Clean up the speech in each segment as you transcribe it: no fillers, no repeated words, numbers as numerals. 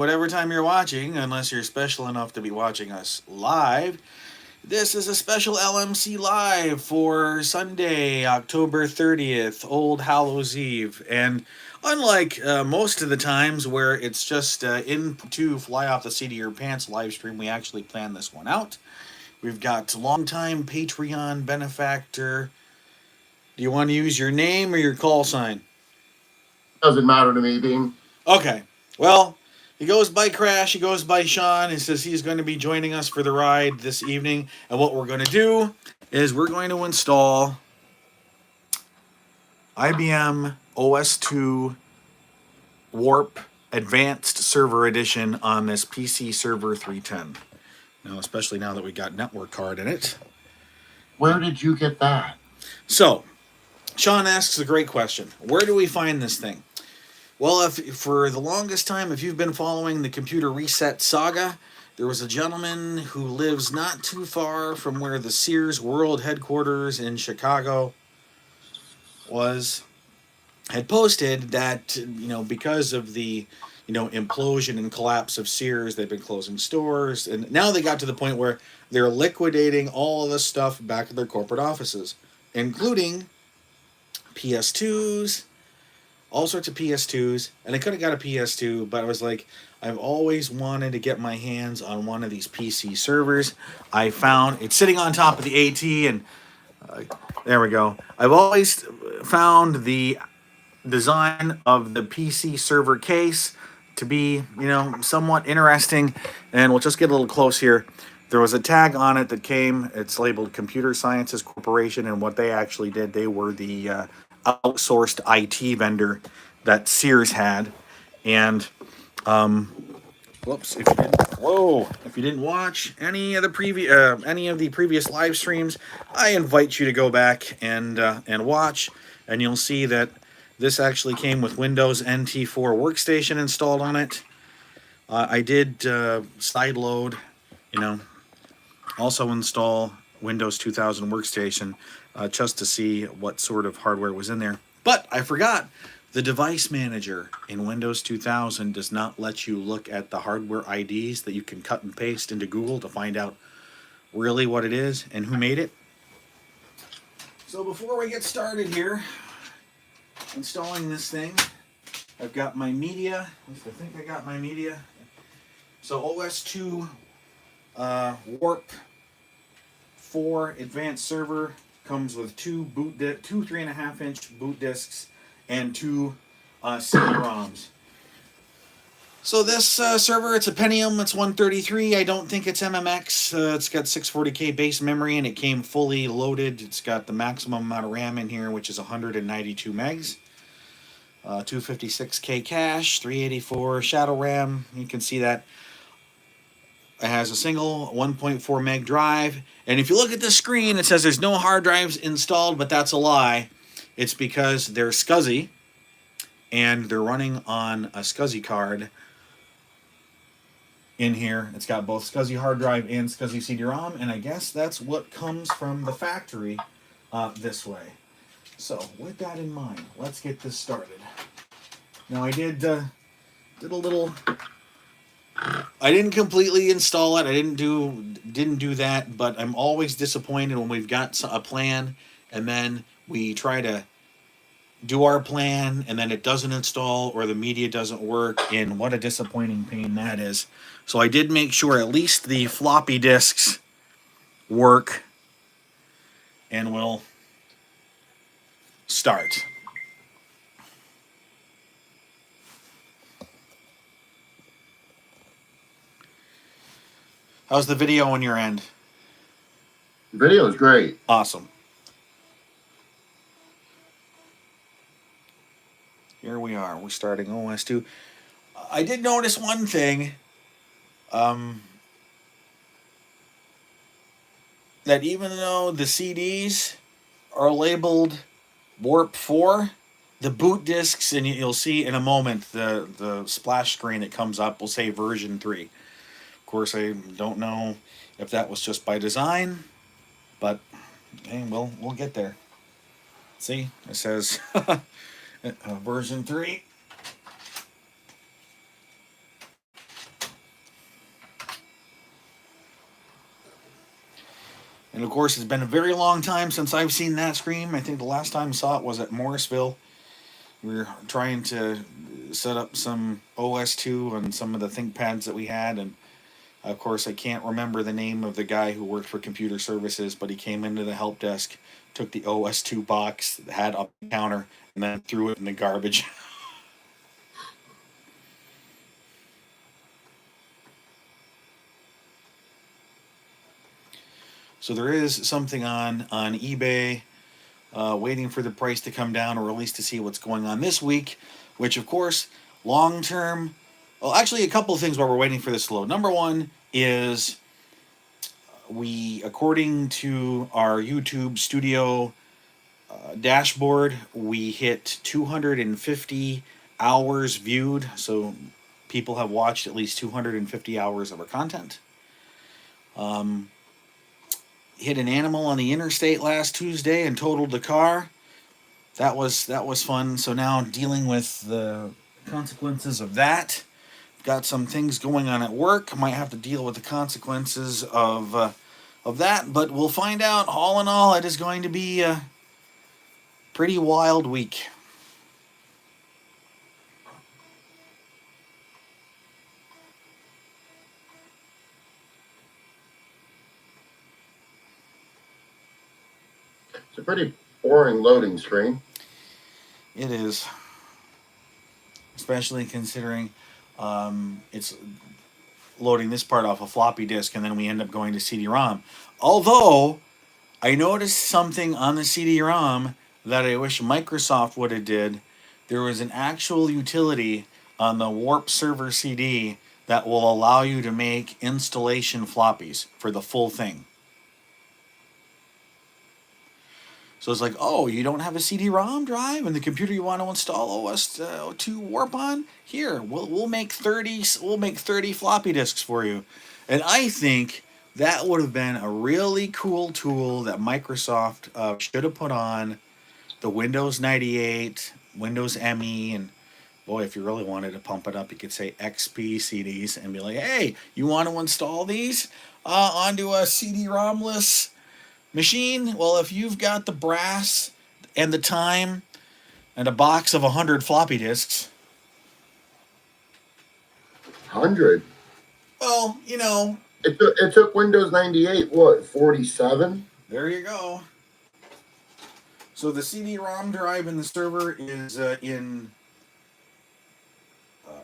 whatever time you're watching, unless you're special enough to be watching us live. This is a special LMC Live for Sunday, October 30th, Old Hallows Eve. And unlike most of the times where it's just in to fly off the seat of your pants live stream, we actually planned this one out. We've got longtime Patreon benefactor. Do you want to use your name or your call sign? Doesn't matter to me, Dean. Okay. Well, he goes by Crash, he goes by Sean. He says he's going to be joining us for the ride this evening. And what we're going to do is we're going to install IBM OS 2 Warp Advanced Server Edition on this PC Server 310. Now, especially now that we got network card in it. Where did you get that? So, Sean asks a great question. Where do we find this thing? Well, if for the longest time, if you've been following the computer reset saga, there was a gentleman who lives not too far from where the Sears World headquarters in Chicago was, had posted that, because of the, implosion and collapse of Sears, they've been closing stores, and now they got to the point where they're liquidating all of the stuff back at their corporate offices, including PS2s, all sorts of PS2s, and I could have got a PS2, but I was like, I've always wanted to get my hands on one of these PC servers. I found it's sitting on top of the AT, and there we go. I've always found the design of the PC server case to be, somewhat interesting, and we'll just get a little close here. There was a tag on it that came, it's labeled Computer Sciences Corporation, and what they actually did, they were the outsourced IT vendor that Sears had. And whoops, if you didn't watch any of the previous live streams, I invite you to go back and watch, and you'll see that this actually came with Windows NT4 workstation installed on it. I did sideload, also install Windows 2000 workstation just to see what sort of hardware was in there. But I forgot, the device manager in Windows 2000 does not let you look at the hardware IDs that you can cut and paste into Google to find out really what it is and who made it. So before we get started here, installing this thing, I've got my media. At least I think I got my media. So OS2 Warp 4 Advanced Server comes with two 3.5-inch boot discs and two CD-ROMs. So this server, it's a Pentium, it's 133. I don't think it's MMX. It's got 640K base memory, and it came fully loaded. It's got the maximum amount of RAM in here, which is 192 megs. 256K cache, 384 shadow RAM. You can see that it has a single 1.4 meg drive. And if you look at the screen, it says there's no hard drives installed, but that's a lie. It's because they're SCSI, and they're running on a SCSI card in here. It's got both SCSI hard drive and SCSI CD-ROM, and I guess that's what comes from the factory this way. So, with that in mind, let's get this started. Now, I did a little... I didn't completely install it. I didn't do that, but I'm always disappointed when we've got a plan and then we try to do our plan and then it doesn't install or the media doesn't work, and what a disappointing pain that is. So I did make sure at least the floppy disks work, and we'll start. How's the video on your end? The video is great. Awesome. Here we are. We're starting OS 2. I did notice one thing. That even though the CDs are labeled Warp 4, the boot discs, and you'll see in a moment the splash screen that comes up will say version 3. Of course, I don't know if that was just by design, but hey, we'll get there. See, it says version 3. And of course, it's been a very long time since I've seen that screen. I think the last time I saw it was at Morrisville. We were trying to set up some OS2 on some of the ThinkPads that we had, and of course, I can't remember the name of the guy who worked for computer services, but he came into the help desk, took the OS2 box that had up the counter, and then threw it in the garbage. So there is something on eBay, waiting for the price to come down, or at least to see what's going on this week. Which, of course, long term. Well, actually, a couple of things while we're waiting for this to load. Number one is we, according to our YouTube studio dashboard, we hit 250 hours viewed. So people have watched at least 250 hours of our content. Hit an animal on the interstate last Tuesday and totaled the car. That was fun. So now dealing with the consequences of that. Got some things going on at work. Might have to deal with the consequences of that, but we'll find out. All in all, it is going to be a pretty wild week. It's a pretty boring loading screen. It is, especially considering it's loading this part off a floppy disk, and then we end up going to CD-ROM. Although I noticed something on the CD-ROM that I wish Microsoft would have did. There was an actual utility on the Warp Server CD that will allow you to make installation floppies for the full thing. So it's like, oh, you don't have a CD-ROM drive and the computer you want to install OS2 Warp on? Here, we'll make 30 floppy disks for you. And I think that would have been a really cool tool that Microsoft should have put on the Windows 98, Windows ME, and boy, if you really wanted to pump it up, you could say XP CDs and be like, hey, you want to install these onto a CD-ROM-less machine? Well, if you've got the brass and the time and a box of 100 floppy disks. 100? Well, you know. It took Windows 98, what, 47? There you go. So the CD-ROM drive in the server is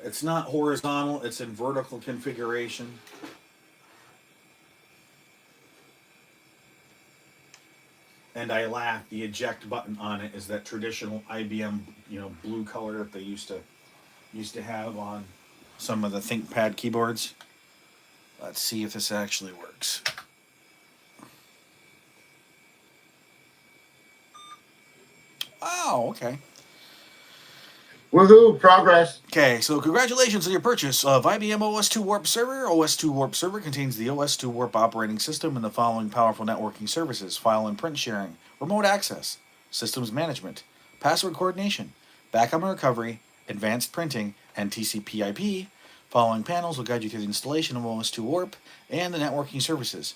it's not horizontal, it's in vertical configuration. And I laugh. The eject button on it is that traditional IBM, blue color that they used to have on some of the ThinkPad keyboards. Let's see if this actually works. Oh, okay. Woohoo, progress. Okay, so congratulations on your purchase of IBM OS2 Warp Server. OS2 Warp Server contains the OS2 Warp operating system and the following powerful networking services: file and print sharing, remote access, systems management, password coordination, backup and recovery, advanced printing, and TCP/IP. Following panels will guide you through the installation of OS2 Warp and the networking services.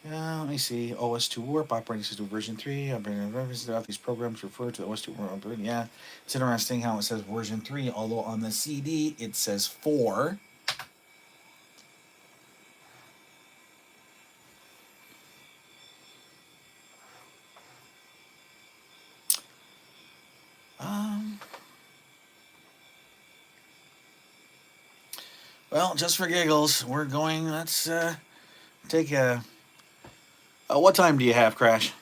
Let me see. OS2 Warp, operating system version 3. Operating references throughout these programs refer to the OS2 Warp operating. Yeah, it's interesting how it says version 3, although on the CD it says 4. Well, just for giggles, we're going. Let's take a. What time do you have, Crash?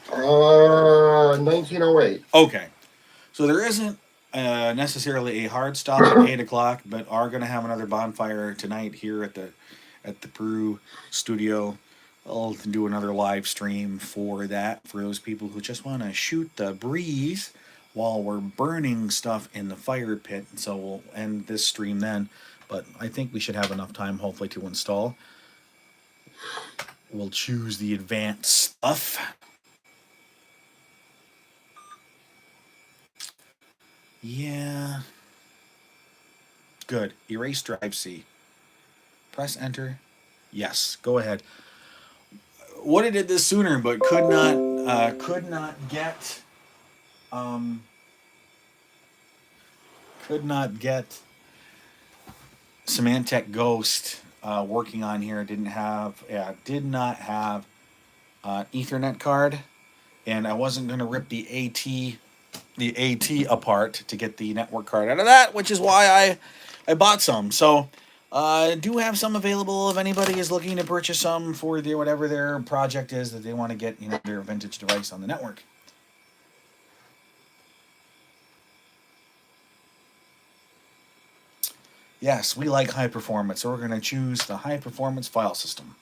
1908. Okay. So there isn't necessarily a hard stop at 8 o'clock, but are going to have another bonfire tonight here at the Peru studio. I'll do another live stream for that, for those people who just want to shoot the breeze while we're burning stuff in the fire pit. So we'll end this stream then, but I think we should have enough time, hopefully, to install. We'll choose the advanced stuff. Yeah. Good. Erase drive C. Press enter. Yes. Go ahead. would have did this sooner, but um, could not get Symantec Ghost working on here. Did not have Ethernet card, and I wasn't going to rip the AT apart to get the network card out of that, which is why I bought some. So I do have some available if anybody is looking to purchase some for their whatever their project is that they want to get, their vintage device on the network. Yes, we like high performance, so we're going to choose the high performance file system.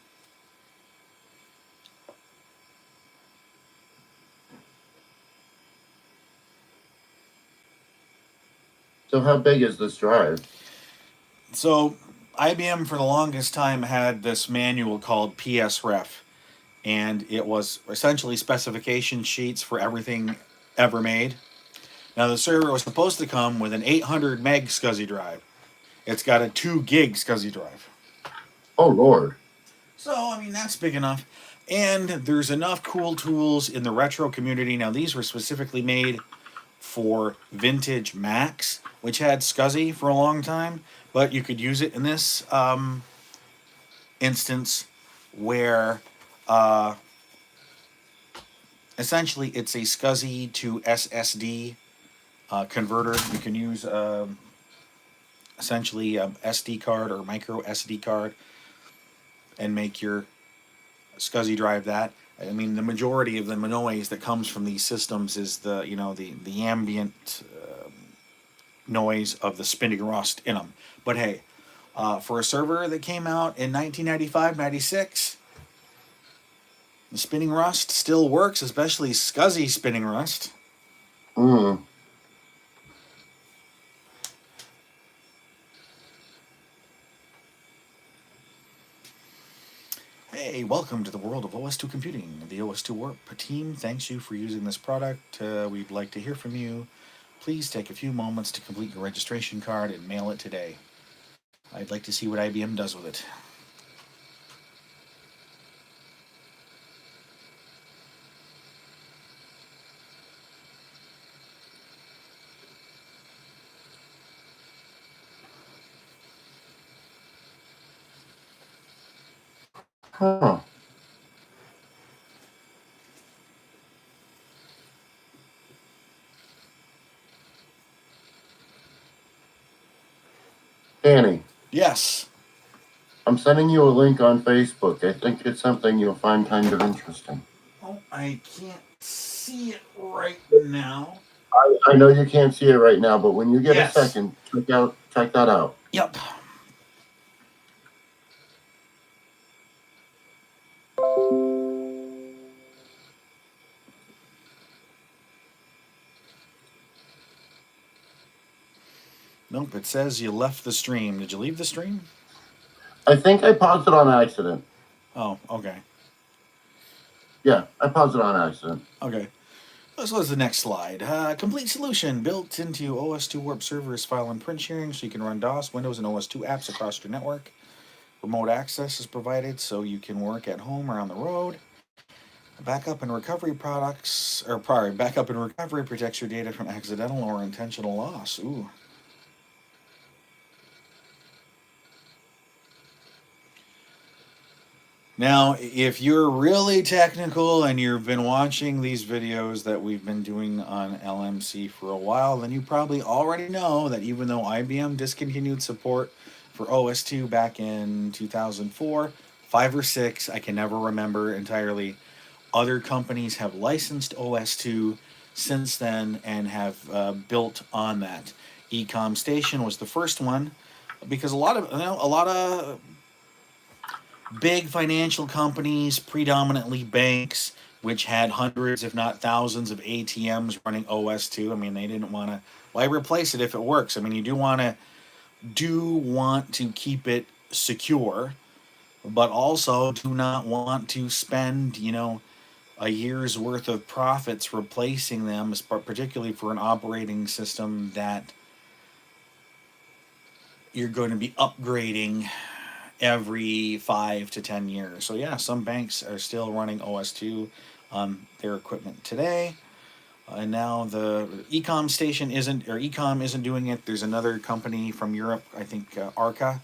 So how big is this drive? So IBM for the longest time had this manual called PSRef, and it was essentially specification sheets for everything ever made. Now the server was supposed to come with an 800 meg SCSI drive. It's got a 2 gig SCSI drive. Oh, Lord. So, I mean, that's big enough. And there's enough cool tools in the retro community. Now, these were specifically made for vintage Macs, which had SCSI for a long time, but you could use it in this instance where essentially it's a SCSI to SSD converter. You can use essentially SD card or micro SD card and make your SCSI drive that. I mean, the majority of the noise that comes from these systems is the ambient noise of the spinning rust in them. But hey, for a server that came out in 1995, 96, the spinning rust still works, especially SCSI spinning rust. Mm. Hey, welcome to the world of OS2 computing. The OS2 Warp team thanks you for using this product. We'd like to hear from you. Please take a few moments to complete your registration card and mail it today. I'd like to see what IBM does with it. Huh. Danny, Yes. I'm sending you a link on Facebook. I think it's something you'll find kind of interesting. Oh, I can't see it right now. I know you can't see it right now, but when you get Yes. a second, check that out. Yep. Nope, it says you left the stream. Did you leave the stream? I think I paused it on accident. Oh, okay. Yeah, I paused it on accident. Okay. This was the next slide. Complete solution built into OS2 Warp servers, file and print sharing, so you can run DOS, Windows, and OS2 apps across your network. Remote access is provided so you can work at home or on the road. Backup and recovery protects your data from accidental or intentional loss. Ooh. Now, if you're really technical and you've been watching these videos that we've been doing on LMC for a while, then you probably already know that even though IBM discontinued support for OS2 back in 2004, 5 or 6, I can never remember entirely, other companies have licensed OS2 since then and have built on that. Ecom Station was the first one because a lot of big financial companies, predominantly banks, which had hundreds, if not thousands, of ATMs running OS2. I mean, they didn't want to. Why replace it if it works? I mean, you do want to keep it secure, but also do not want to spend, a year's worth of profits replacing them, particularly for an operating system that you're going to be upgrading every 5 to 10 years. So yeah, some banks are still running OS2 on their equipment today. And now the ecom station isn't, or ecom isn't doing it. There's another company from Europe, I think Arca.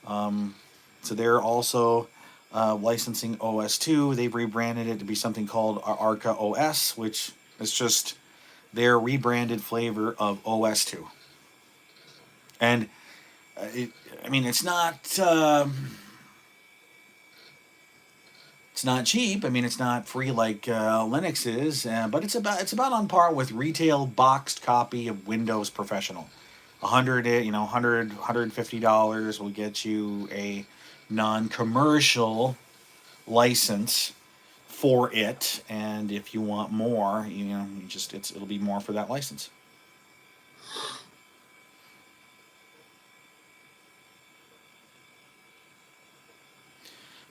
So they're also licensing OS2. They've rebranded it to be something called Arca OS, which is just their rebranded flavor of OS2. And I mean, it's not cheap. I mean, it's not free like Linux is, but it's about on par with retail boxed copy of Windows Professional. $150 will get you a non-commercial license for it, and if you want more, it'll be more for that license.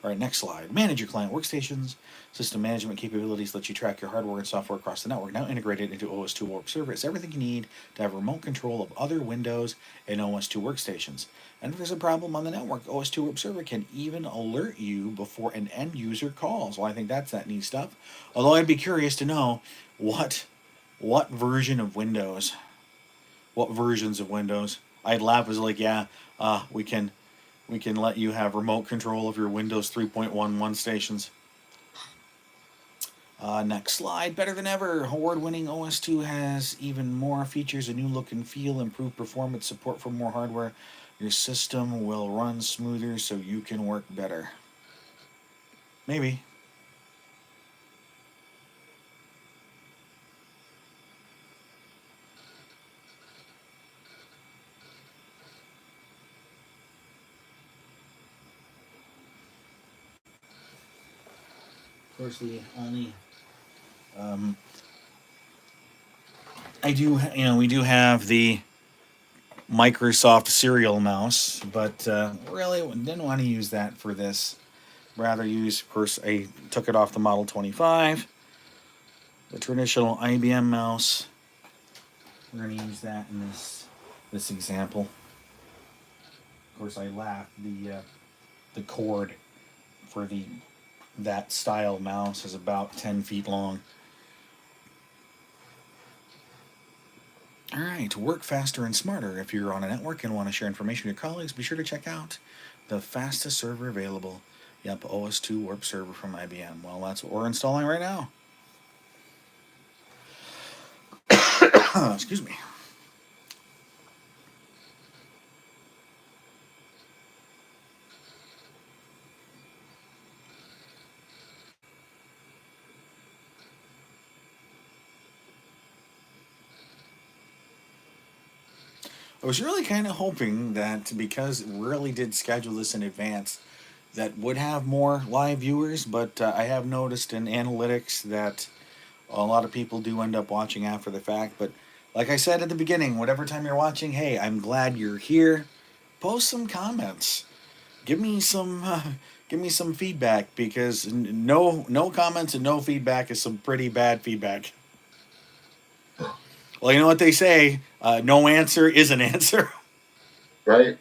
All right, next slide. Manage your client workstations. System management capabilities let you track your hardware and software across the network. Now integrated into OS2 Warp Server. It's everything you need to have remote control of other Windows and OS2 workstations. And if there's a problem on the network, OS2 Warp Server can even alert you before an end user calls. Well, I think that's that neat stuff. Although I'd be curious to know what version of Windows, what versions of Windows. I'd laugh as like, yeah, we can let you have remote control of your Windows 3.11 stations. Next slide. Better than ever. Award-winning OS2 has even more features, a new look and feel, improved performance, support for more hardware. Your system will run smoother so you can work better. Maybe. Of course, the only we do have the Microsoft Serial Mouse, but really didn't want to use that for this. Rather use, of course, I took it off the Model 25, the traditional IBM mouse. We're going to use that in this example. Of course, I laughed. The cord for that style mouse is about 10 feet long. All right, work faster and smarter. If you're on a network and want to share information with your colleagues, be sure to check out the fastest server available. Yep, OS2 Warp Server from IBM. Well, that's what we're installing right now. Excuse me. I was really kind of hoping that because it really did schedule this in advance, that would have more live viewers, but I have noticed in analytics that a lot of people do end up watching after the fact. But like I said at the beginning, whatever time you're watching, hey, I'm glad you're here. Post some comments. Give me some feedback, because no comments and no feedback is some pretty bad feedback. Well, you know what they say, no answer is an answer. Right?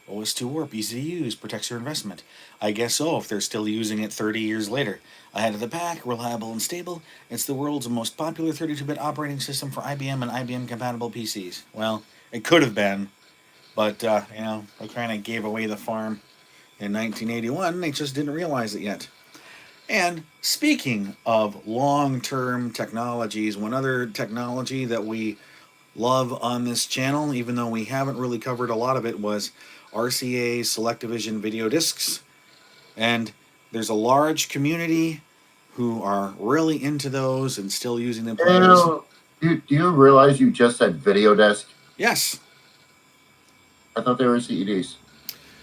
OS2 Warp, easy to use, protects your investment. I guess so, if they're still using it 30 years later. Ahead of the pack, reliable and stable. It's the world's most popular 32-bit operating system for IBM and IBM-compatible PCs. Well, it could have been, but, they kind of gave away the farm in 1981. They just didn't realize it yet. And speaking of long-term technologies, one other technology that we love on this channel, even though we haven't really covered a lot of it, was RCA Selectavision video discs. And there's a large community who are really into those and still using them. Do you realize you just said video disc? Yes. I thought they were CEDs.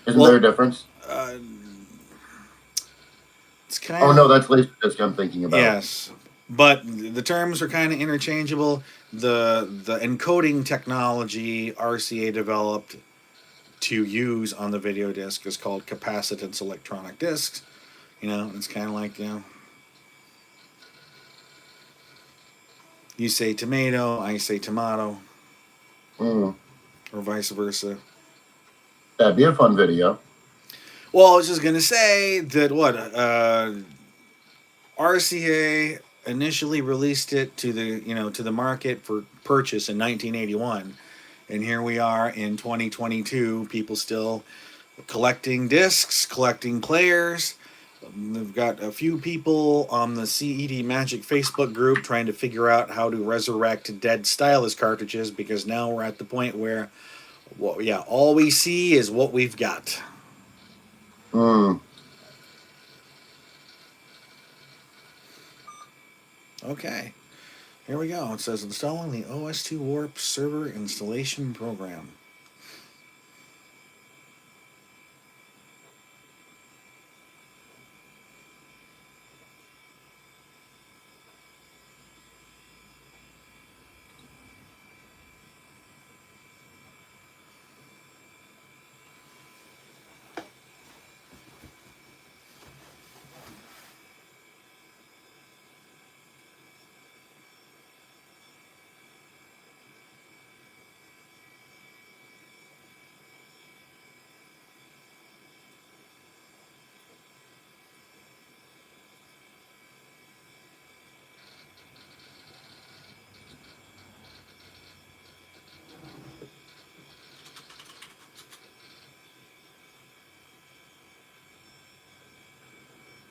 Isn't there a difference? It's kind of... Oh, no, that's Laserdisc I'm thinking about. Yes. But the terms are kind of interchangeable. The encoding technology RCA developed to use on the video disc is called capacitance electronic discs. You know, it's kind of like, you know, you say tomato, I say tomato, Mm. or vice versa. That'd be a fun video. Well, I was just gonna say that RCA initially released it to the market for purchase in 1981, and here we are in 2022. People still collecting discs, collecting players. We've got a few people on the CED Magic Facebook group trying to figure out how to resurrect dead stylus cartridges, because now we're at the point where, well, yeah, all we see is what we've got. Mm. Okay, here we go. It says installing the OS2 Warp server installation program.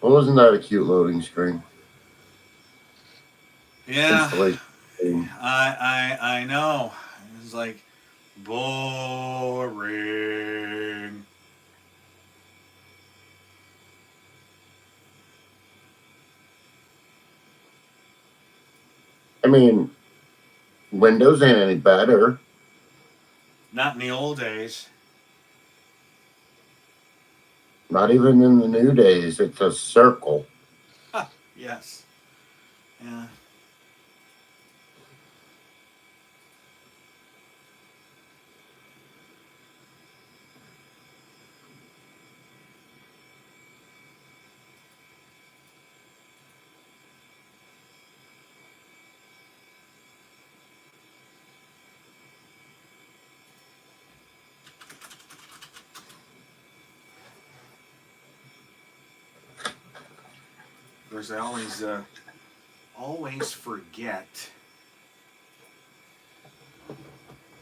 Well, wasn't that a cute loading screen? Yeah, Installation screen. I know. It's like boring. I mean, Windows ain't any better. Not in the old days. Not even in the new days. It's a circle. Yes. Yeah. Of course, I always forget.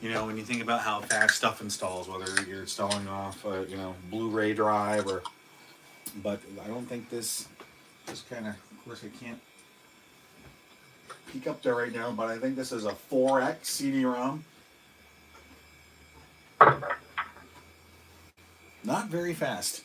You know, when you think about how fast stuff installs, whether you're installing off a Blu-ray drive or, but I don't think this kind of course, I can't peek up there right now, but I think this is a 4X CD-ROM. Not very fast.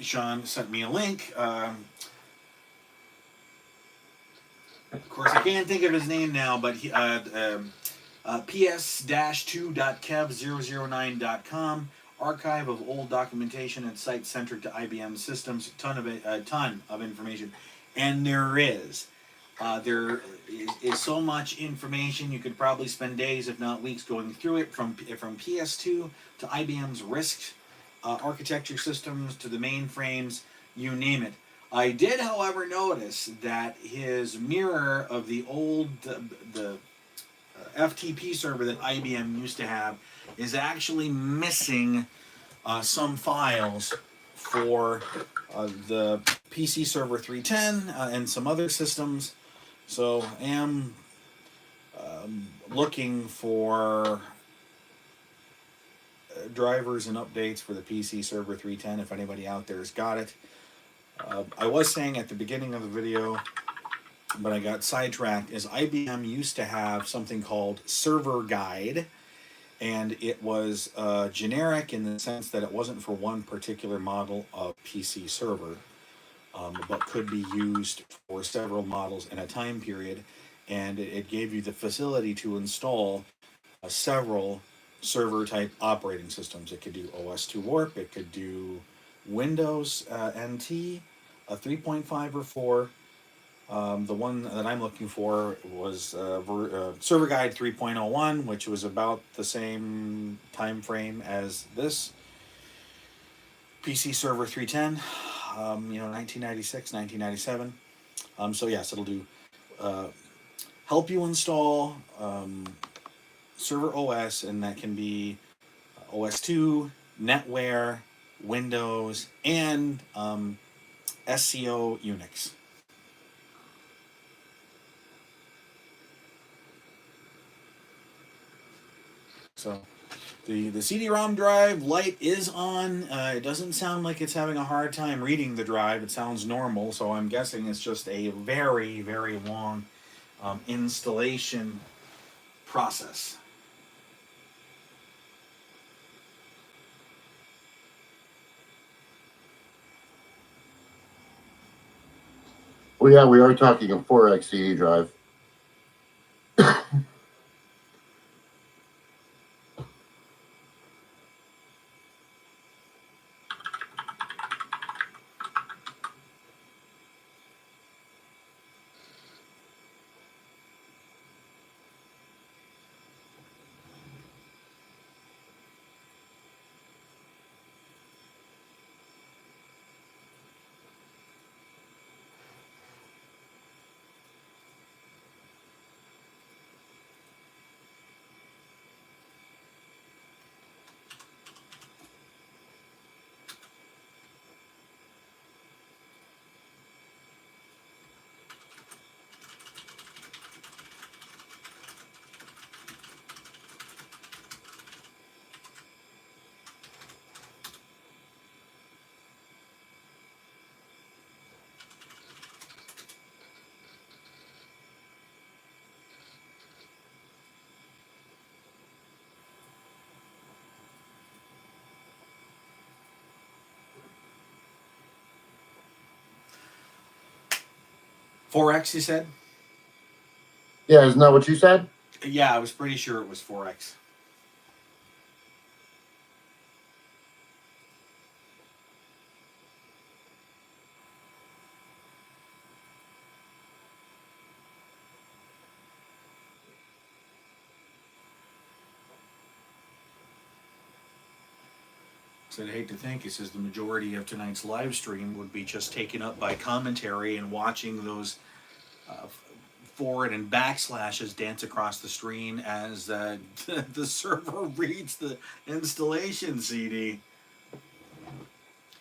Sean sent me a link. Of course, I can't think of his name now, but he, ps-2.kev009.com, archive of old documentation and sites centered to IBM systems, a ton of information, and there is so much information you could probably spend days, if not weeks, going through it from PS2 to IBM's RISC architecture systems to the mainframes, you name it. I did, however, notice that his mirror of the old the FTP server that IBM used to have is actually missing some files for the PC Server 310 and some other systems. So I am looking for drivers and updates for the PC Server 310 if anybody out there has got it. I was saying at the beginning of the video, but I got sidetracked, is IBM used to have something called Server Guide, and it was generic in the sense that it wasn't for one particular model of PC server, but could be used for several models in a time period, and it gave you the facility to install several server type operating systems. It could do OS2 Warp, it could do Windows NT, a 3.5 or 4. The one that I'm looking for was Server Guide 3.01, which was about the same time frame as this PC Server 310, 1996, 1997. So yes, it'll do uh, help you install server OS, and that can be OS2, NetWare, Windows, and SCO Unix. So the CD-ROM drive light is on. It doesn't sound like it's having a hard time reading the drive. It sounds normal, so I'm guessing it's just a very, very long installation process. Well, yeah, we are talking a 4x CD drive. Four X, you said? Yeah, isn't that what you said? Yeah, I was pretty sure it was 4X. So I'd hate to think, he says the majority of tonight's live stream would be just taken up by commentary and watching those uh, forward and backslashes dance across the screen as the server reads the installation CD.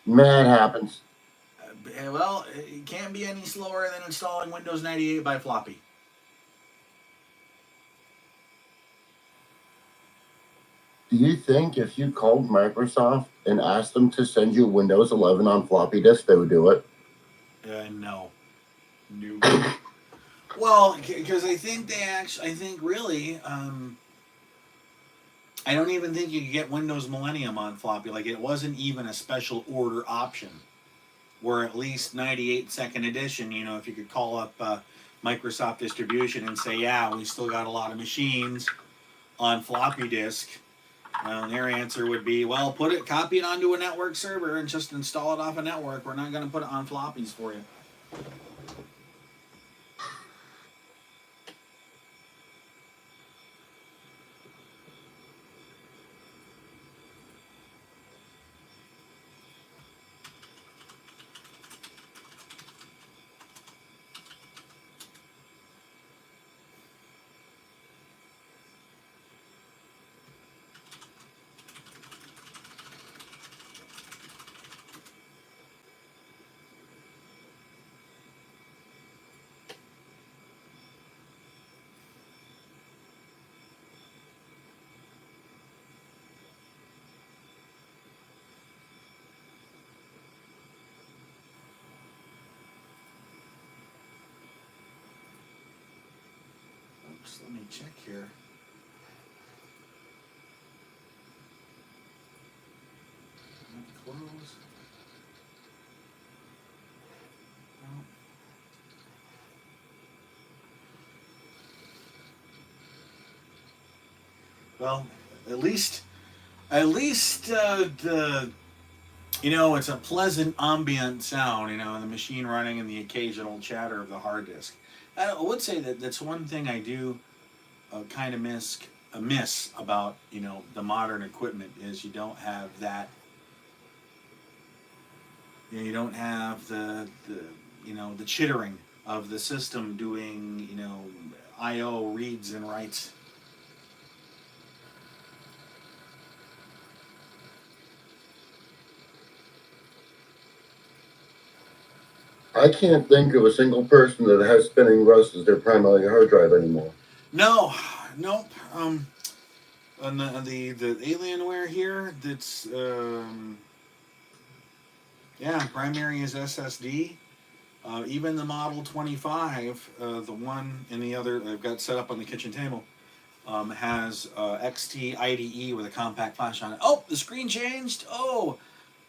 Man, it happens. Well, it can't be any slower than installing Windows 98 by floppy. Do you think if you called Microsoft and asked them to send you Windows 11 on floppy disk, they would do it? No. No. Well, because I think I think really, I don't even think you could get Windows Millennium on floppy. Like, it wasn't even a special order option. Where at least 98 second edition, if you could call up Microsoft distribution and say, yeah, we still got a lot of machines on floppy disk, their answer would be, well, copy it onto a network server and just install it off a network. We're not going to put it on floppies for you. Oops, let me check here. Close. No. Well, at least, the it's a pleasant ambient sound. The machine running and the occasional chatter of the hard disk. I would say that that's one thing I do kind of miss about the modern equipment is you don't have that. You don't have the chittering of the system doing I/O reads and writes. I can't think of a single person that has spinning Rust as their primary hard drive anymore. No, nope. On the Alienware here, that's yeah, primary is SSD. Even the Model 25, the one in the other I've got set up on the kitchen table, has XT IDE with a compact flash on it. Oh, the screen changed. Oh,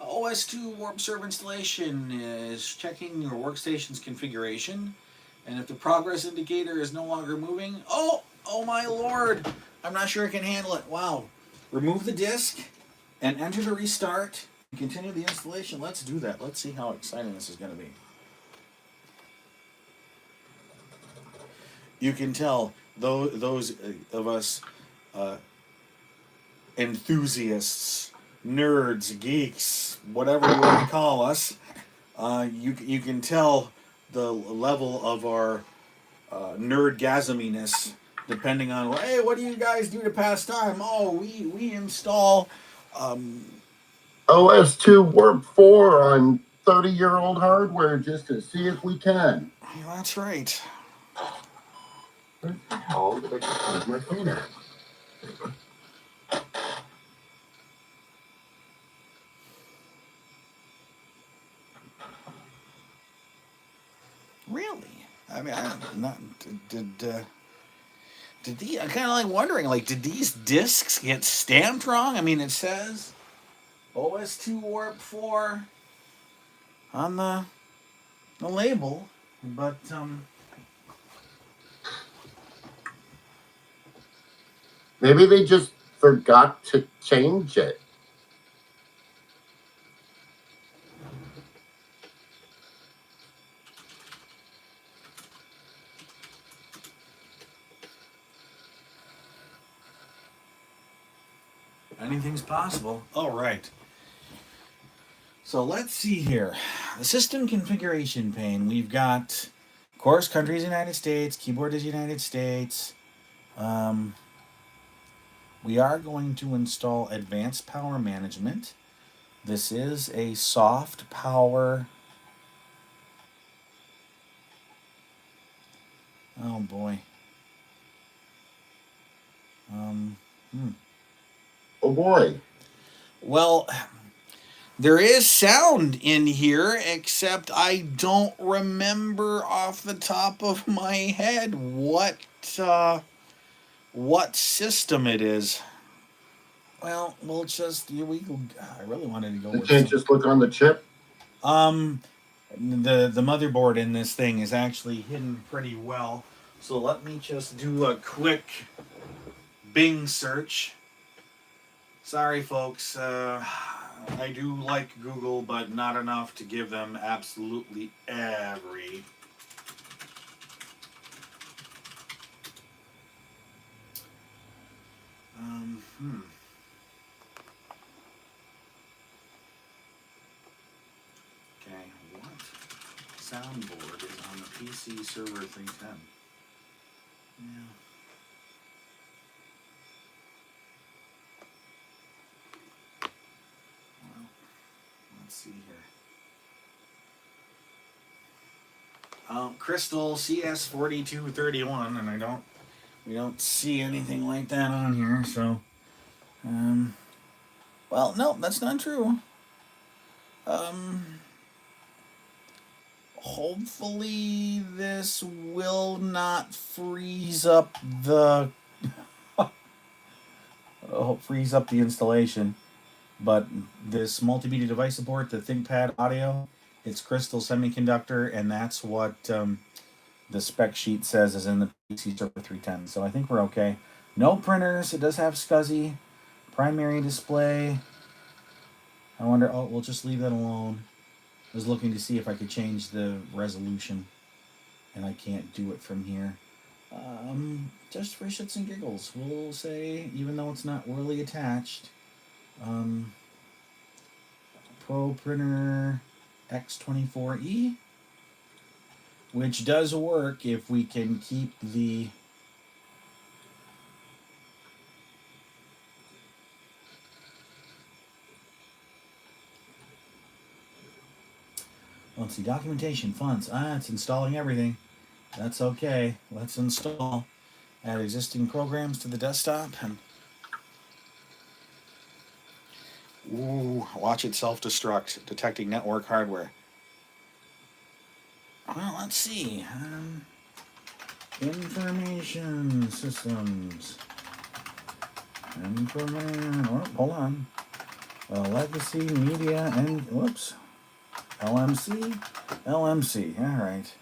OS2 Warp Server installation is checking your workstation's configuration, and if the progress indicator is no longer moving, oh my lord, I'm not sure I can handle it. Wow. Remove the disk and enter the restart and continue the installation. Let's do that. Let's see how exciting this is going to be. You can tell those of us enthusiasts, nerds, geeks, whatever you want to call us, you can tell the level of our nerdgasminess depending on, hey, what do you guys do to pass time? Oh, we install OS2 Warp 4 on 30-year-old hardware just to see if we can. That's right. Where the hell did I just my phone at? Really? I mean, did the I'm kind of like wondering, like, did these discs get stamped wrong? I mean, it says OS2 Warp 4 on the label, but Maybe they just forgot to change it. anything's possible. All right. So let's see here. The system configuration pane. We've got, of course, country is United States, keyboard is United States. We are going to install advanced power management. This is a soft power. Oh boy. Oh boy. Well, there is sound in here, except I don't remember off the top of my head what system it is. Well, we'll just I really wanted to go You with can't just look on the chip. the motherboard in this thing is actually hidden pretty well. So let me just do a quick Bing search. Sorry, folks. I do like Google, but not enough to give them absolutely every. Okay, what soundboard is on the PC Server 310? Yeah. Well, let's see here. Crystal CS4231, and we don't see anything like that on here, so, well, no, that's not true. Hopefully this will not freeze up the installation. But this multimedia device support, the ThinkPad audio, it's Crystal Semiconductor, and that's what the spec sheet says is in the PC Server 310. So I think we're okay. No printers. It does have SCSI. Primary display. I wonder, oh, we'll just leave that alone. I was looking to see if I could change the resolution, and I can't do it from here. Just for shits and giggles, we'll say, even though it's not really attached, Pro Printer X24E, which does work if we can keep the let's see, documentation, fonts. It's installing everything. That's okay. Let's install. Add existing programs to the desktop and ooh, watch it self-destruct, detecting network hardware. Well, let's see. Information systems. Information. Oh, hold on. Legacy media and whoops. LMC. LMC. All right.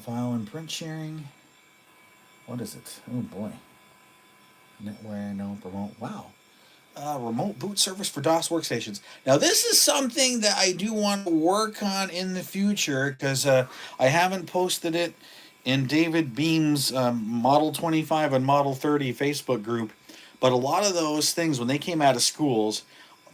File and print sharing. What is it? Oh boy. Netware, no promote. Wow. Remote boot service for DOS workstations. Now, this is something that I do want to work on in the future because I haven't posted it in David Beam's Model 25 and Model 30 Facebook group. But a lot of those things, when they came out of schools,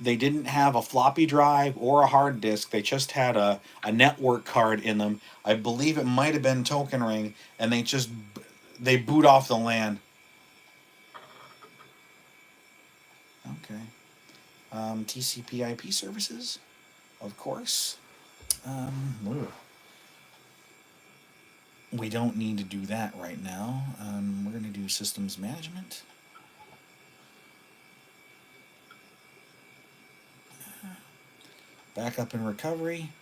they didn't have a floppy drive or a hard disk. They just had a network card in them. I believe it might have been Token Ring, and they boot off the LAN. Okay. TCP/IP services, of course. We don't need to do that right now. We're going to do systems management. Backup and recovery.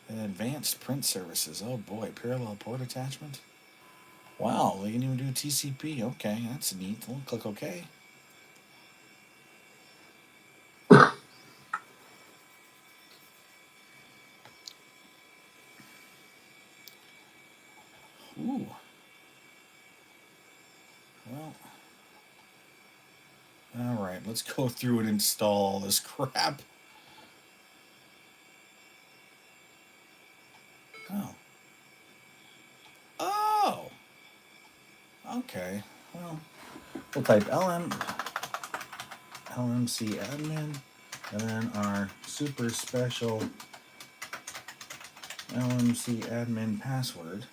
And advanced print services. Oh boy, parallel port attachment. Wow, they can even do TCP. Okay, that's neat. We'll click OK. Ooh. Well. Alright, let's go through and install all this crap. Oh. Oh! Okay. Well, we'll type LMC admin, and then our super special LMC admin password.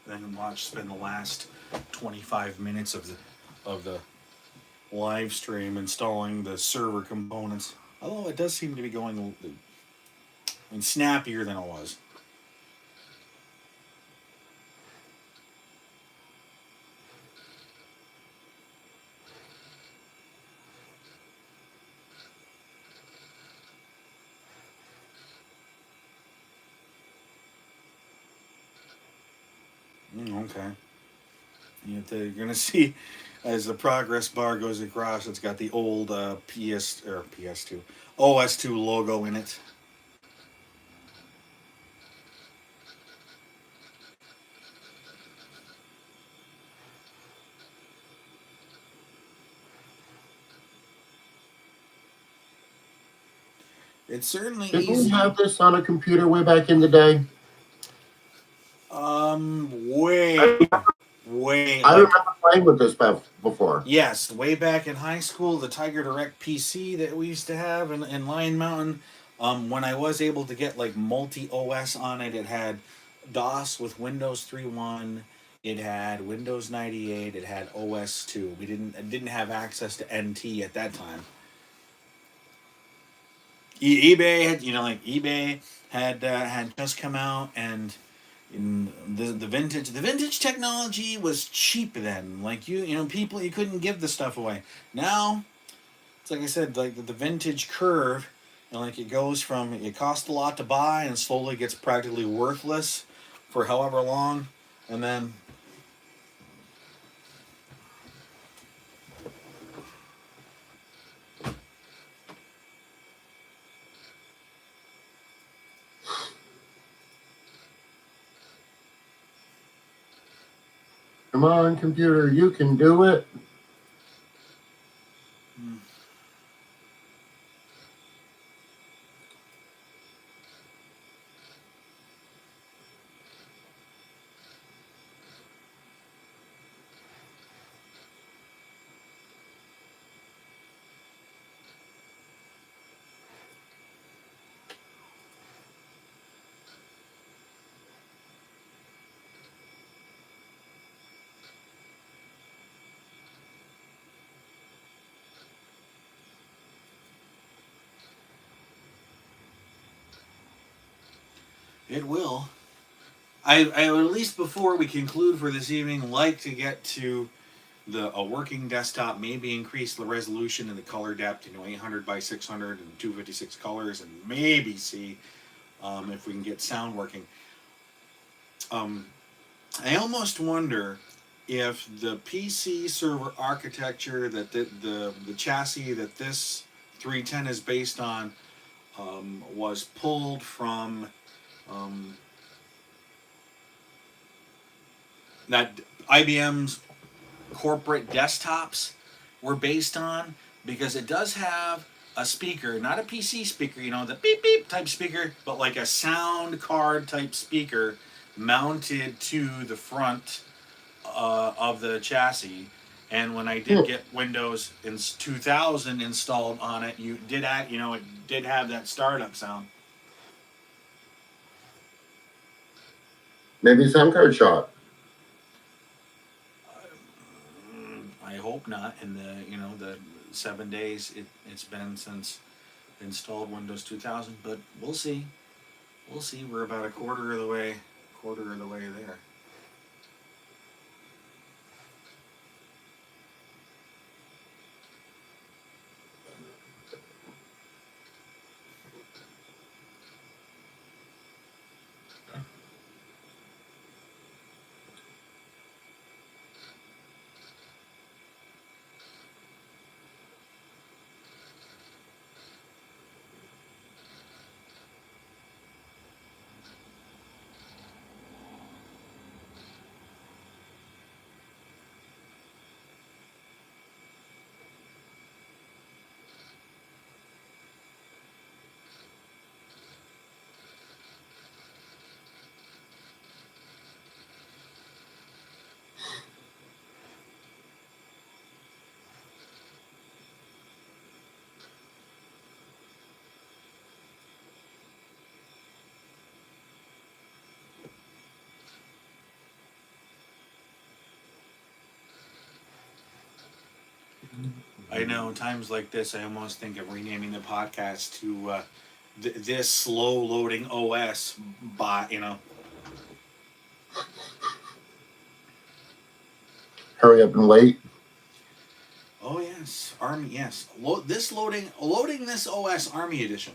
Then spend the last 25 minutes of the live stream installing the server components. Although it does seem to be going snappier than it was. Okay. You're gonna see as the progress bar goes across, it's got the old PS2 OS2 logo in it. It's certainly Did easy. we have this on a computer way back in the day? Way. I remember playing with this before. Yes, way back in high school, the Tiger Direct PC that we used to have in Lion Mountain. When I was able to get like multi OS on it, it had DOS with Windows 3.1. It had Windows 98. It had OS 2. It didn't have access to NT at that time. eBay had, like eBay had just come out, and the vintage technology was cheap then. Like people, you couldn't give the stuff away. Now it's like I said, like the vintage curve, like it goes from it costs a lot to buy and slowly gets practically worthless for however long, and then Come on, computer, you can do it. it will. I would, at least before we conclude for this evening, like to get to a working desktop, maybe increase the resolution and the color depth, 800 by 600 and 256 colors, and maybe see if we can get sound working. Um, I almost wonder if the PC server architecture that the chassis that this 310 is based on was pulled from um, that IBM's corporate desktops were based on, because it does have a speaker, not a PC speaker, the beep beep type speaker, but like a sound card type speaker mounted to the front of the chassis. And when I did get Windows in 2000 installed on it, it did have that startup sound. Maybe sound card shot. I hope not. In the 7 days it's been since installed Windows 2000, but we'll see. We'll see. We're about a quarter of the way there. I know, times like this, I almost think of renaming the podcast to this slow loading OS bot. Hurry up and wait. Oh yes, Army. Yes, loading this OS Army Edition.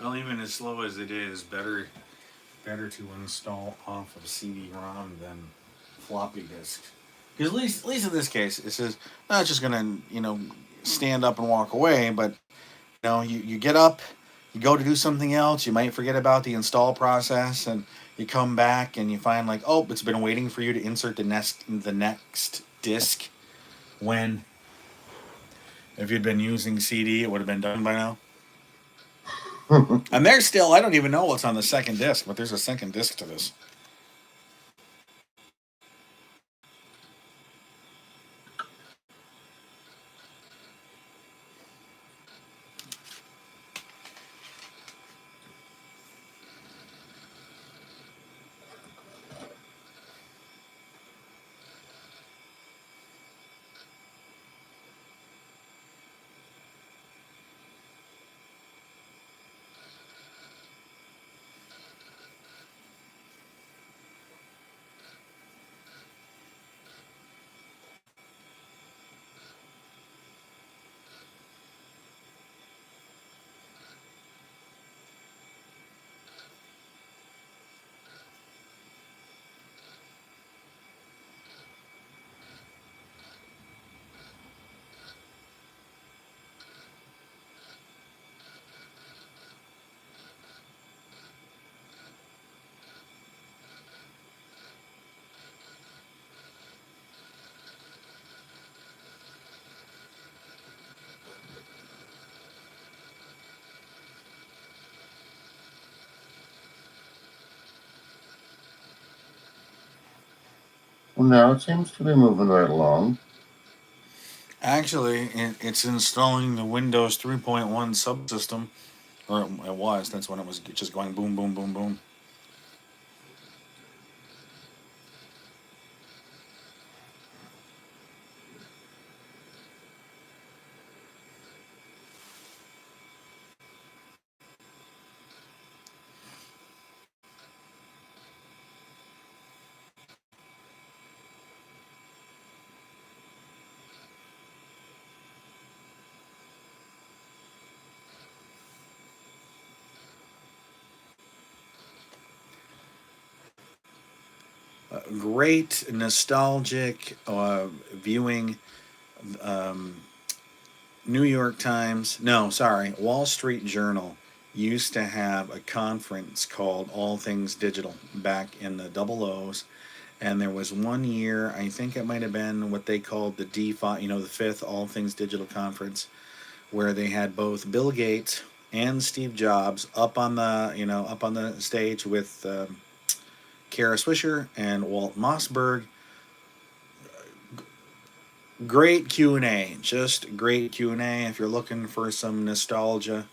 Well, even as slow as it is, better to install off of CD-ROM than floppy disks. Because at least in this case, it says not just gonna stand up and walk away, but you get up, you go to do something else, you might forget about the install process, and you come back and you find like, oh, it's been waiting for you to insert the next disk. When if you'd been using CD, it would have been done by now. And there's still, I don't even know what's on the second disc, but there's a second disc to this. Well, now it seems to be moving right along. Actually, it's installing the Windows 3.1 subsystem, or it was. That's when it was just going boom, boom, boom, boom. Great nostalgic viewing. Um, New York Times, no, sorry, Wall Street Journal used to have a conference called All Things Digital back in the double O's. And there was one year, I think it might have been what they called the D5, the fifth All Things Digital Conference, where they had both Bill Gates and Steve Jobs up on the stage with Kara Swisher and Walt Mossberg. Great Q&A, just great Q&A. If you're looking for some nostalgia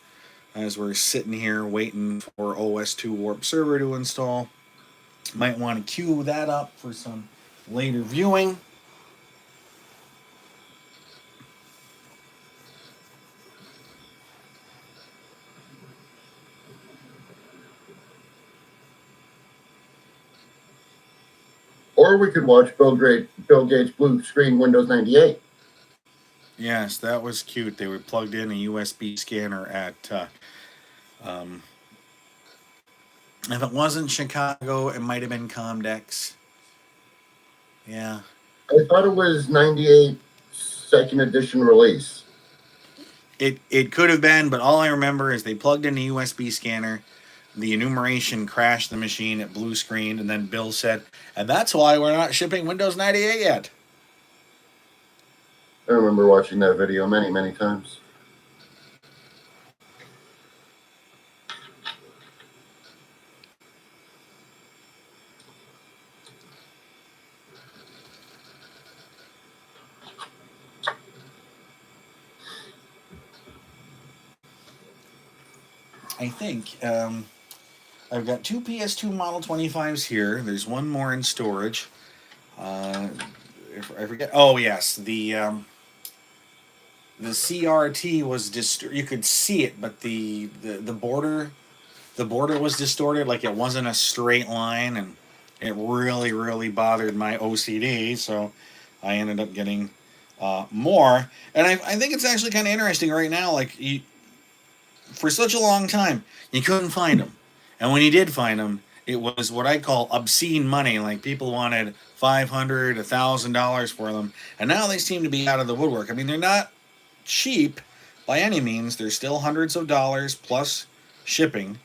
as we're sitting here waiting for OS2 Warp Server to install, might want to queue that up for some later viewing. Or we could watch Bill Gates blue screen Windows 98. Yes, that was cute. They were plugged in a USB scanner at, um, if it wasn't Chicago, it might have been Comdex. Yeah. I thought it was 98 second edition release. It could have been, but all I remember is they plugged in a USB scanner. The enumeration crashed the machine, it blue screened, and then Bill said, and that's why we're not shipping Windows 98 yet. I remember watching that video many, many times. I think I've got two PS2 Model 25s here. There's one more in storage. If I forget. Oh yes, the CRT was You could see it, but the border was distorted. Like it wasn't a straight line, and it really really bothered my OCD. So I ended up getting more. And I think it's actually kind of interesting right now. Like for such a long time, you couldn't find them. And when you did find them, it was what I call obscene money. Like people wanted $500, $1,000 for them, and now they seem to be out of the woodwork. I mean, they're not cheap by any means. They're still hundreds of dollars plus shipping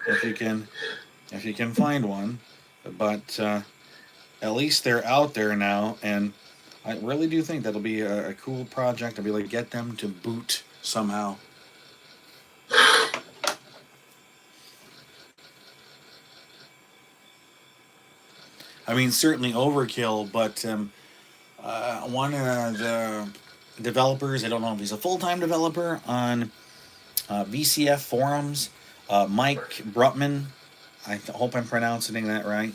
if you can find one. But at least they're out there now, and I really do think that'll be a cool project. I'll be able to get them to boot somehow. I mean, certainly overkill, but one of the developers, I don't know if he's a full time developer on VCF forums, Mike Brutman, hope I'm pronouncing that right.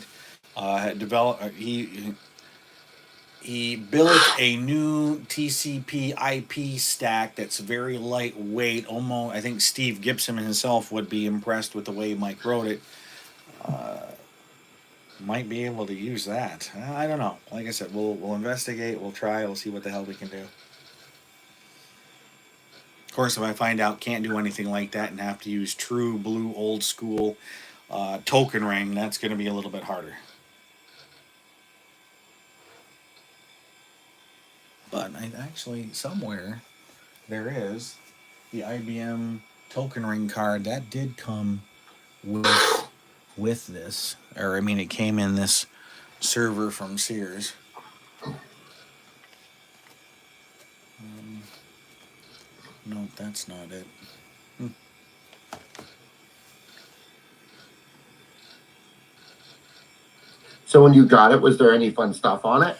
He built a new TCP IP stack that's very lightweight. Almost, I think Steve Gibson himself would be impressed with the way Mike wrote it. Might be able to use that. I don't know. Like I said, we'll investigate. We'll try. We'll see what the hell we can do. Of course, if I find out can't do anything like that and have to use true blue old school token ring, that's going to be a little bit harder. But actually, somewhere there is the IBM token ring card that did come with this, or I mean, it came in this server from Sears. No, that's not it. So when you got it, was there any fun stuff on it?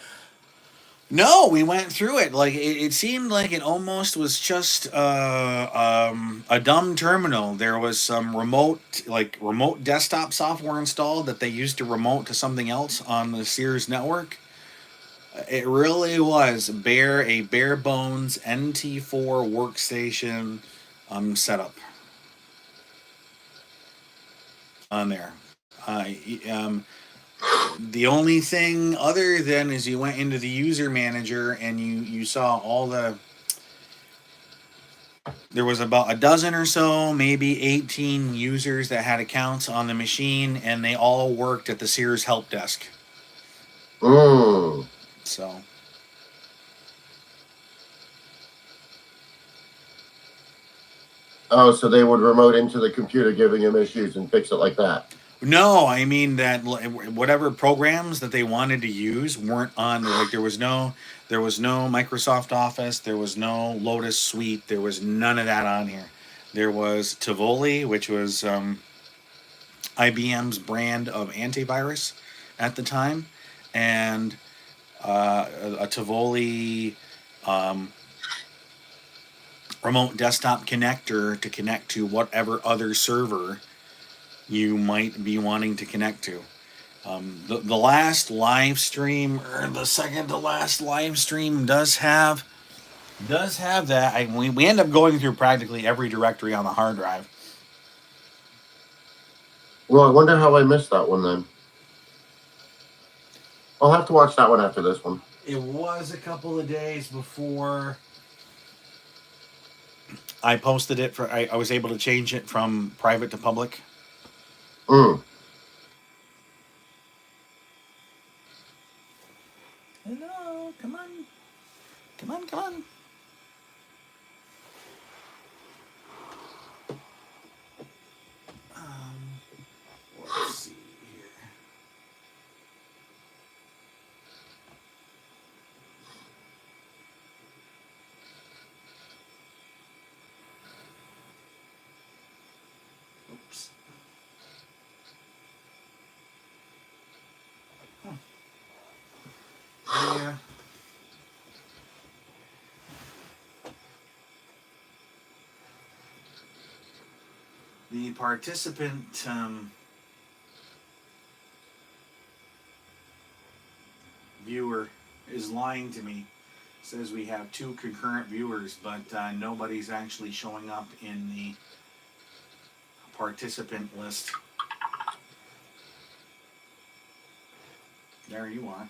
No, we went through it. Like it seemed like it almost was just a dumb terminal. There was some remote desktop software installed that they used to remote to something else on the Sears network. It really was a bare bones NT4 workstation setup on there. The only thing other than is you went into the user manager and you saw all there was about a dozen or so, maybe 18 users that had accounts on the machine, and they all worked at the Sears help desk. So oh, so they would remote into the computer giving them issues and fix it like that. no, I mean that whatever programs that they wanted to use weren't on. Like there was no Microsoft Office, there was no Lotus Suite, there was none of that on here. There was Tivoli, which was IBM's brand of antivirus at the time, and a Tivoli remote desktop connector to connect to whatever other server you might be wanting to connect to. The last live stream, or the second to last live stream, does have that. We end up going through practically every directory on the hard drive. Well, I wonder how I missed that one then. I'll have to watch that one after this one. It was a couple of days before I posted it. I was able to change it from private to public. Hello, come on. Let's see here. Oops. Yeah. The participant viewer is lying to me. Says we have 2 concurrent viewers, but nobody's actually showing up in the participant list. There you are.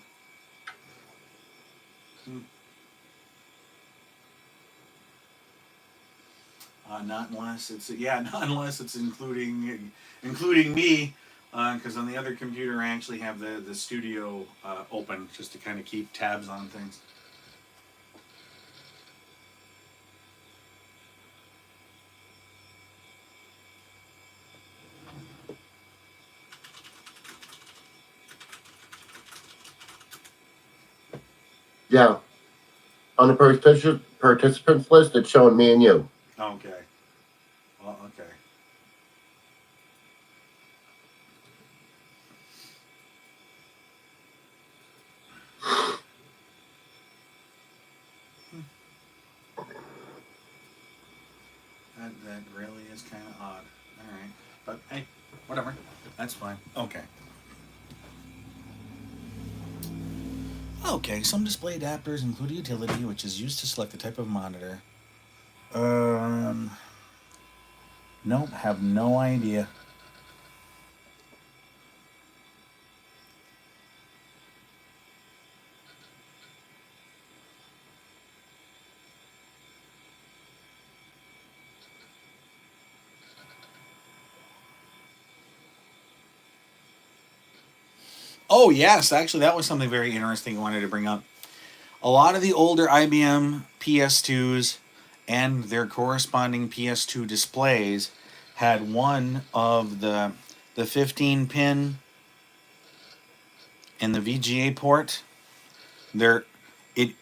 Not unless it's not unless it's including me, because on the other computer I actually have the studio open just to kind of keep tabs on things. Yeah. On the participants list, it's showing me and you. Okay. Well, okay. That really is kind of odd. All right, but hey, whatever. That's fine. Okay. Okay, some display adapters include a utility which is used to select the type of monitor. Um, nope, have no idea. Oh yes, actually, that was something very interesting I wanted to bring up. A lot of the older IBM PS2s and their corresponding PS2 displays had one of the 15 pin and the VGA port. There, it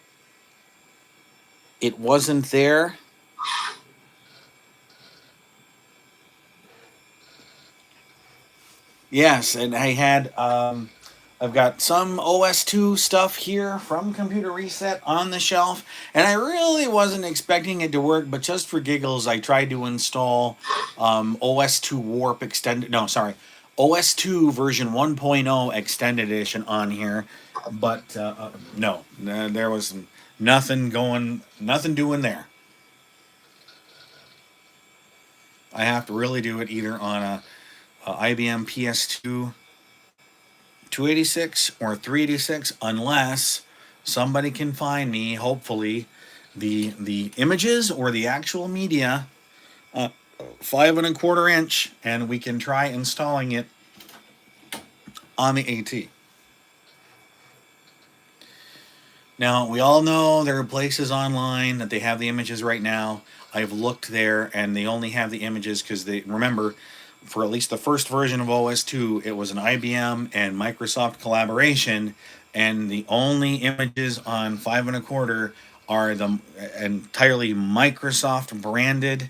it wasn't there. Yes, and I've got some OS2 stuff here from Computer Reset on the shelf, and I really wasn't expecting it to work, but just for giggles, I tried to install OS2 Warp Extended. No, sorry, OS2 version 1.0 Extended Edition on here, but no, there was nothing doing there. I have to really do it either on a IBM PS2 286 or 386 unless somebody can find me, hopefully, the images or the actual media, 5 1/4 inch, and we can try installing it on the AT. Now, we all know there are places online that they have the images right now. I've looked there and they only have the images because they remember, for at least the first version of OS2, it was an IBM and Microsoft collaboration, and the only images on 5 1/4 are the entirely Microsoft branded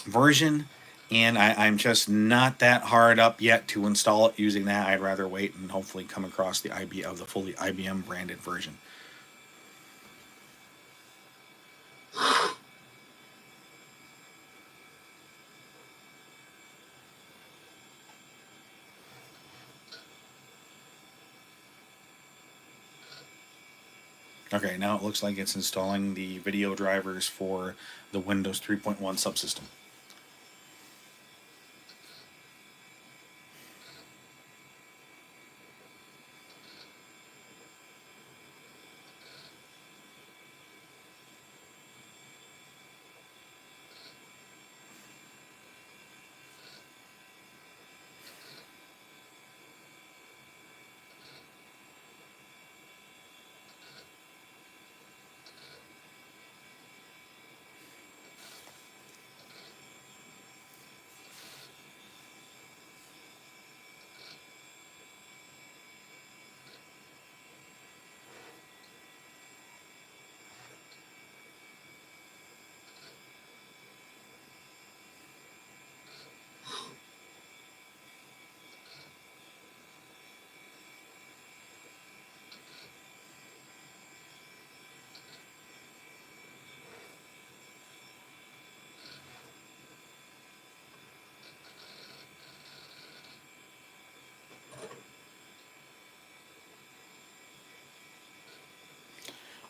version. And I'm just not that hard up yet to install it using that. I'd rather wait and hopefully come across the the fully IBM branded version. Okay, now it looks like it's installing the video drivers for the Windows 3.1 subsystem.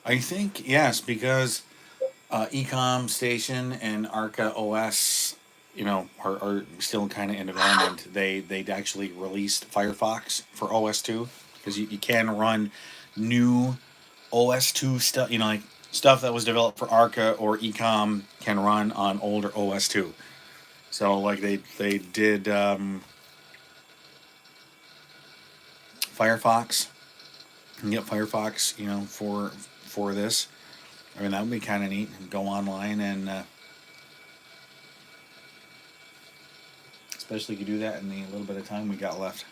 I think yes, because Ecom Station and Arca OS, are still kind of in development. They actually released Firefox for OS2 because you can run new OS2 stuff. stuff that was developed for Arca or Ecom can run on older OS 2. So like they did Firefox. You can get Firefox, you know, for this. I mean, that would be kind of neat. Go online and especially if you do that in the little bit of time we got left.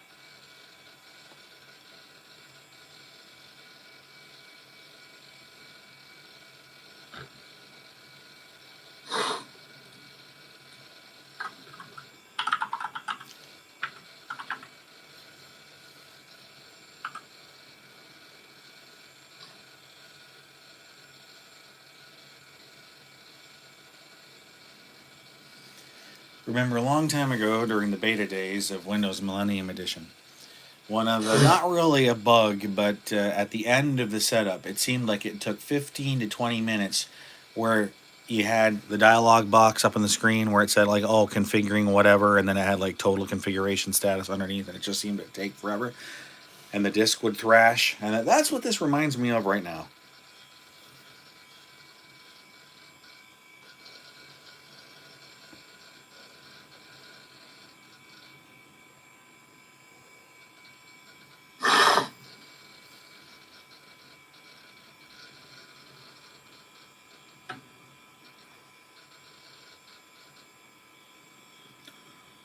Remember a long time ago during the beta days of Windows Millennium Edition, one of the, not really a bug, but at the end of the setup, it seemed like it took 15 to 20 minutes where you had the dialog box up on the screen where it said like, oh, configuring whatever, and then it had like total configuration status underneath, and it just seemed to take forever, and the disk would thrash, and that's what this reminds me of right now.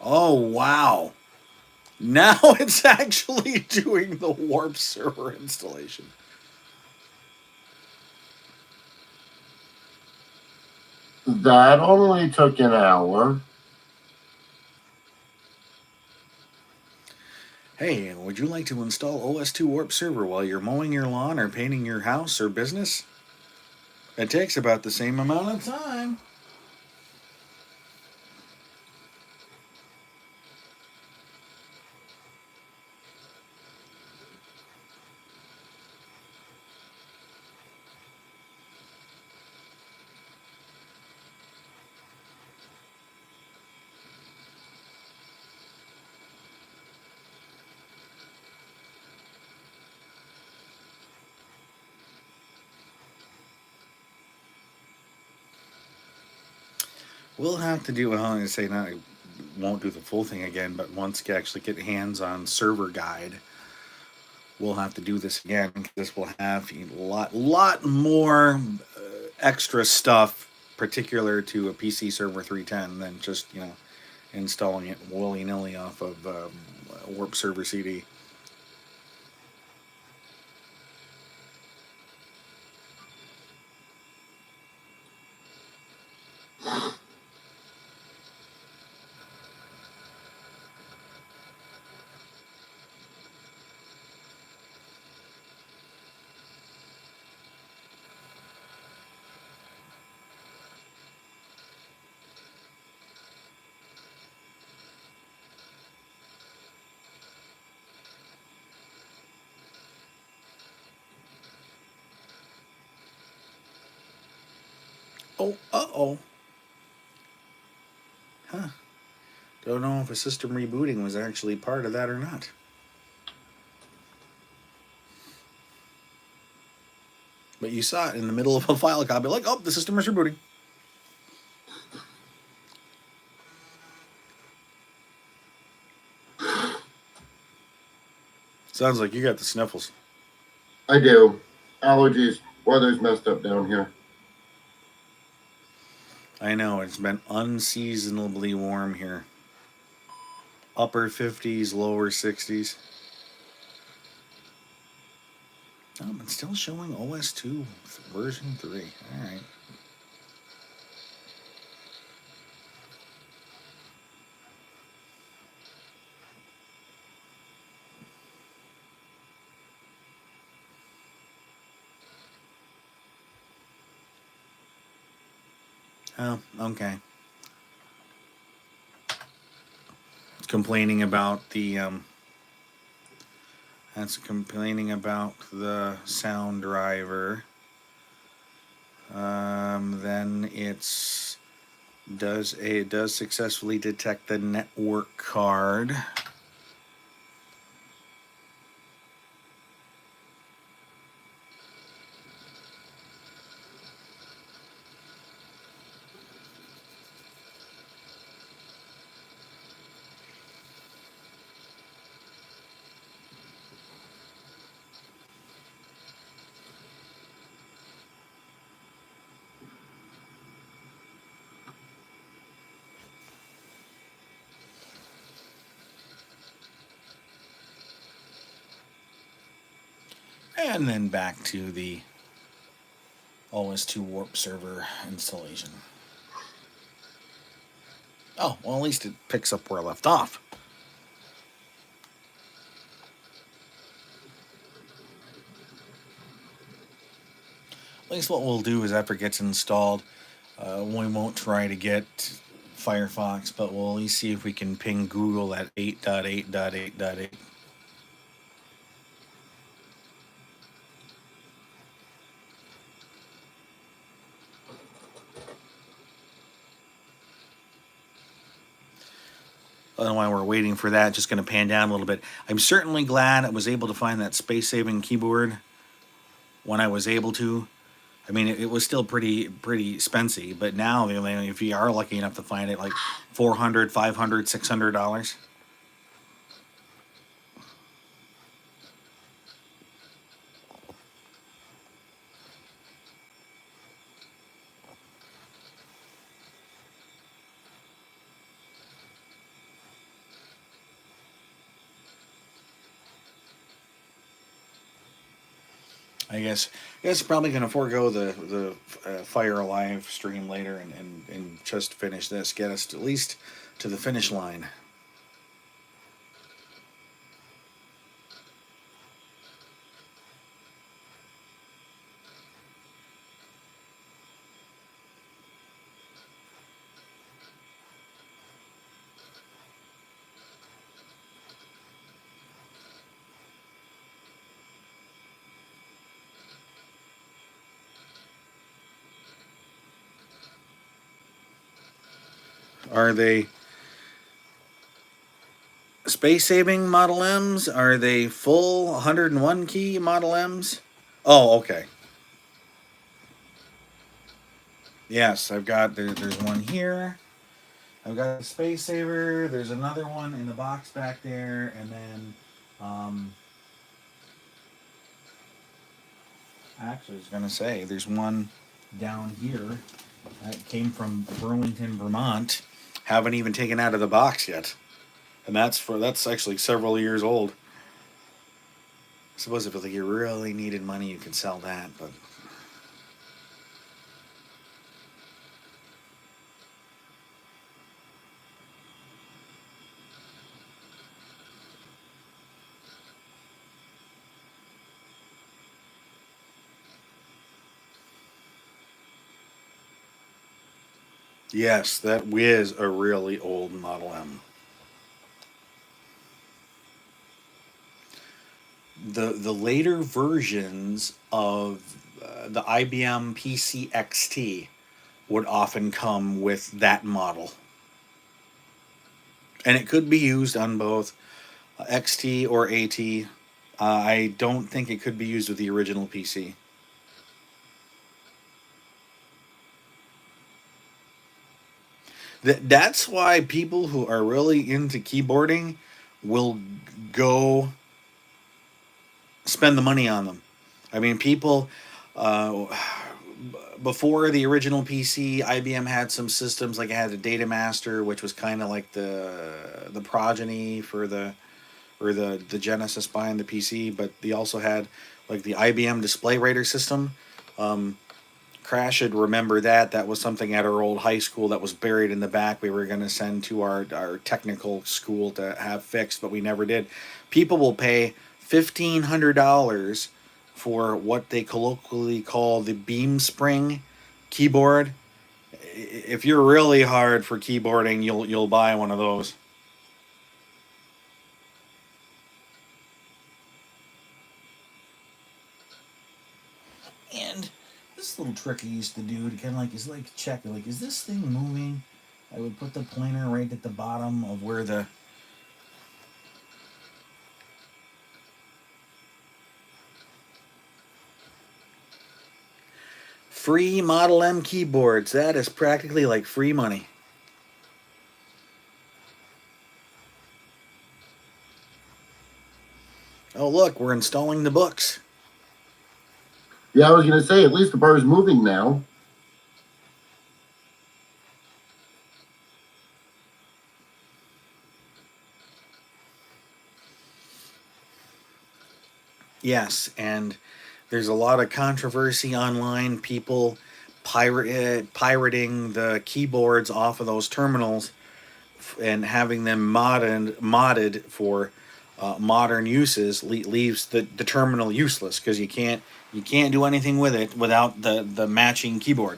Oh, wow. Now it's actually doing the Warp server installation. That only took an hour. Hey, would you like to install OS2 Warp Server while you're mowing your lawn or painting your house or business? It takes about the same amount of time. We'll have to do, well, I'm going to say not, won't do the full thing again, but once you actually get hands on server guide, we'll have to do this again. This will have a lot more extra stuff particular to a PC Server 310 than just, you know, installing it willy-nilly off of Warp Server CD. Oh, uh-oh. Huh. Don't know if a system rebooting was actually part of that or not. But you saw it in the middle of a file copy, like, oh, the system is rebooting. Sounds like you got the sniffles. I do. Allergies. Weather's messed up down here. I know, it's been unseasonably warm here. Upper 50s, lower 60s. Oh, it's still showing OS2 version 3. All right. Oh, okay. Complaining about the that's complaining about the sound driver. Then it does successfully detect the network card. And then back to the OS2 Warp server installation. Oh, well, at least it picks up where I left off. At least what we'll do is after it gets installed, we won't try to get Firefox, but we'll at least see if we can ping Google at 8.8.8.8. While we're waiting for that, just going to pan down a little bit. I'm certainly glad I was able to find that space-saving keyboard when I was able to. I mean, it was still pretty expensive, but now, if you are lucky enough to find it, like $400, $500, $600. I guess probably going to forego the Fire live stream later and just finish this, get us at least to the finish line. Are they space saving Model M's? Are they full 101 key Model M's? Oh, okay. Yes, I've got there's one here. I've got a space saver. There's another one in the box back there, and then actually, I was gonna say there's one down here that came from Burlington, Vermont. Haven't even taken out of the box yet, and that's actually several years old. I suppose if you really needed money, you could sell that, but. Yes, that is a really old Model M. The later versions of the IBM PC XT would often come with that model, and it could be used on both XT or AT. I don't think it could be used with the original PC. That's why people who are really into keyboarding will go spend the money on them. I mean, people uh, before the original PC, IBM had some systems like it had a Data Master, which was kind of like the progeny for the Genesis behind the PC. But they also had like the IBM Display Writer system. Crash should remember that. That was something at our old high school that was buried in the back. We were going to send to our technical school to have fixed, but we never did. People will pay $1,500 for what they colloquially call the beam spring keyboard. If you're really hard for keyboarding, you'll buy one of those. And this little trick I used to do to kind of check is this thing moving? I would put the pointer right at the bottom of where the free Model M keyboards. That is practically like free money. Oh, look, we're installing the books. Yeah, I was going to say, at least the bar is moving now. Yes, and There's a lot of controversy online. People pirating the keyboards off of those terminals and having them modded for modern uses leaves the terminal useless because you can't do anything with it without the matching keyboard.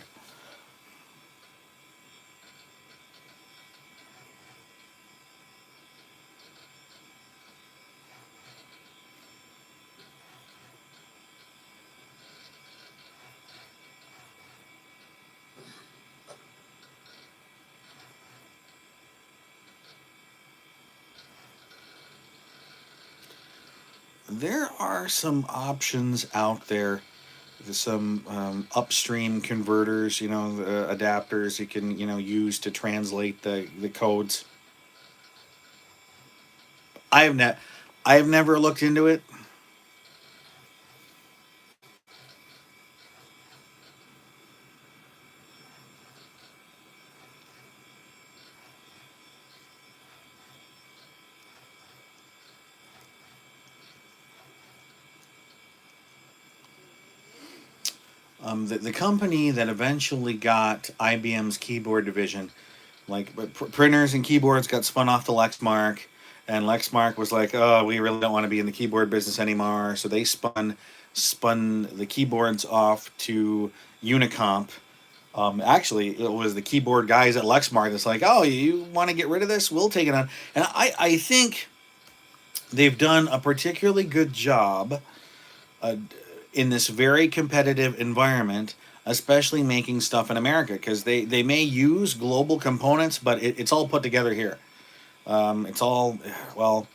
There are some options out there. There's some upstream converters, adapters you can use to translate the codes. I have ne- I have never looked into it. The company that eventually got IBM's keyboard division, like printers and keyboards, got spun off to Lexmark, and Lexmark was like, "Oh, we really don't want to be in the keyboard business anymore." So they spun the keyboards off to Unicomp. Actually, it was the keyboard guys at Lexmark that's like, "Oh, you want to get rid of this? We'll take it on." And I think they've done a particularly good job uh, in this very competitive environment, especially making stuff in America, because they may use global components, but it's all put together here. It's all, well,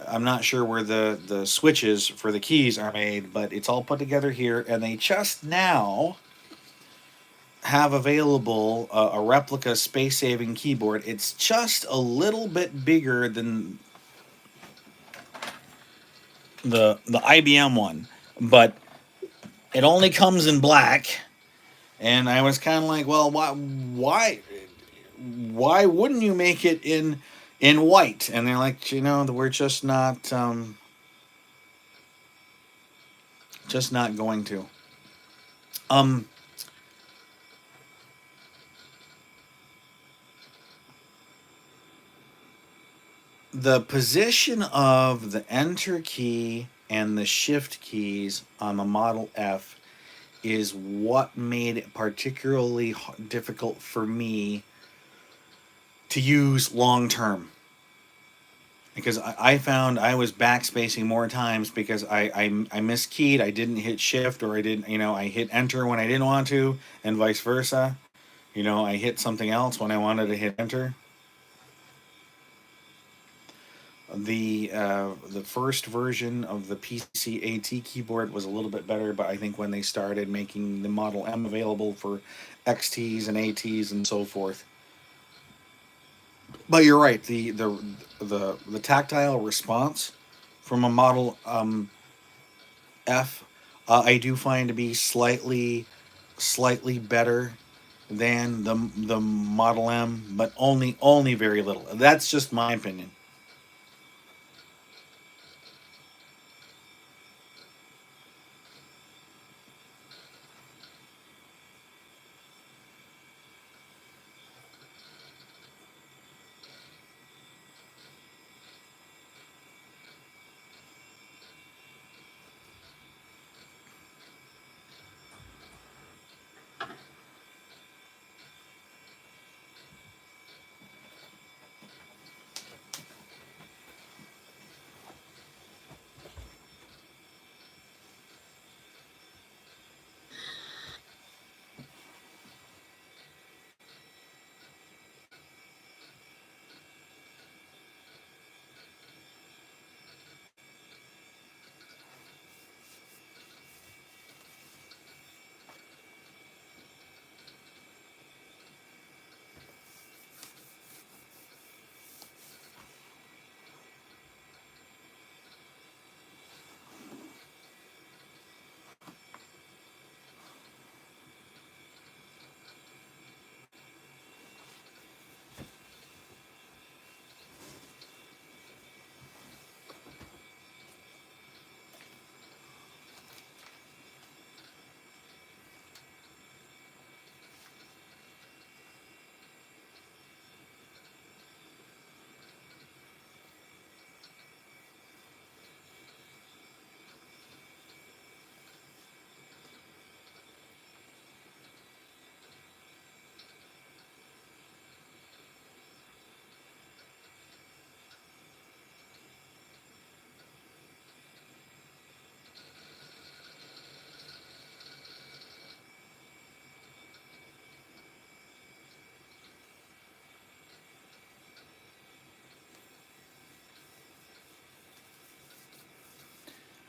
I'm not sure where the switches for the keys are made, but it's all put together here, and they just now have available a replica space saving keyboard. It's just a little bit bigger than the IBM one, but it only comes in black. And I was kind of like, well, why wouldn't you make it in white? And they're like, we're just not going to. Um, the position of the enter key and the shift keys on the Model F is what made it particularly difficult for me to use long term. Because I found I was backspacing more times because I miskeyed. I didn't hit shift, or I didn't, I hit enter when I didn't want to, and vice versa. I hit something else when I wanted to hit enter. The first version of the PC AT keyboard was a little bit better, but I think when they started making the Model M available for XTs and ATs and so forth. But you're right. The tactile response from a Model F, I do find to be slightly better than the Model M, but only very little. That's just my opinion.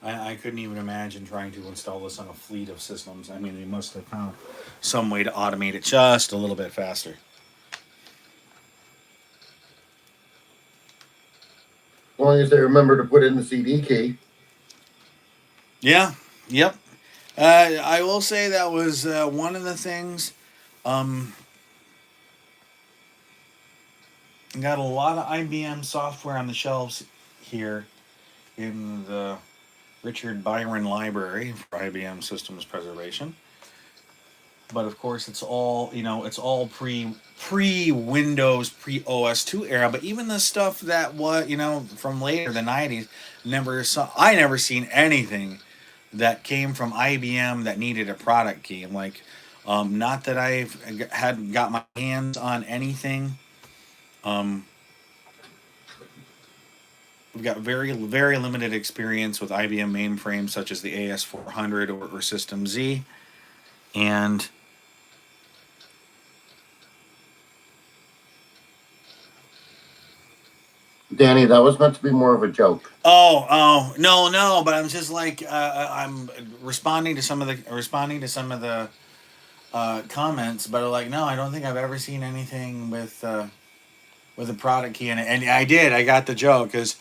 I couldn't even imagine trying to install this on a fleet of systems. I mean, they must have found some way to automate it just a little bit faster. As long as they remember to put in the CD key. Yeah, yep. I will say that was one of the things. Um, got a lot of IBM software on the shelves here in the Richard Byron Library for IBM Systems Preservation. But of course, it's all it's all pre Windows, pre OS 2 era. But even the stuff that was from later the '90s, I never seen anything that came from IBM that needed a product key. I'm like, not that I've had got my hands on anything. Um, we've got very limited experience with IBM mainframes such as the AS400 or System Z, and Danny, that was meant to be more of a joke. oh, no, but I'm just like I'm responding to some of the comments, but like no, I don't think I've ever seen anything with a product key in it, and I got the joke because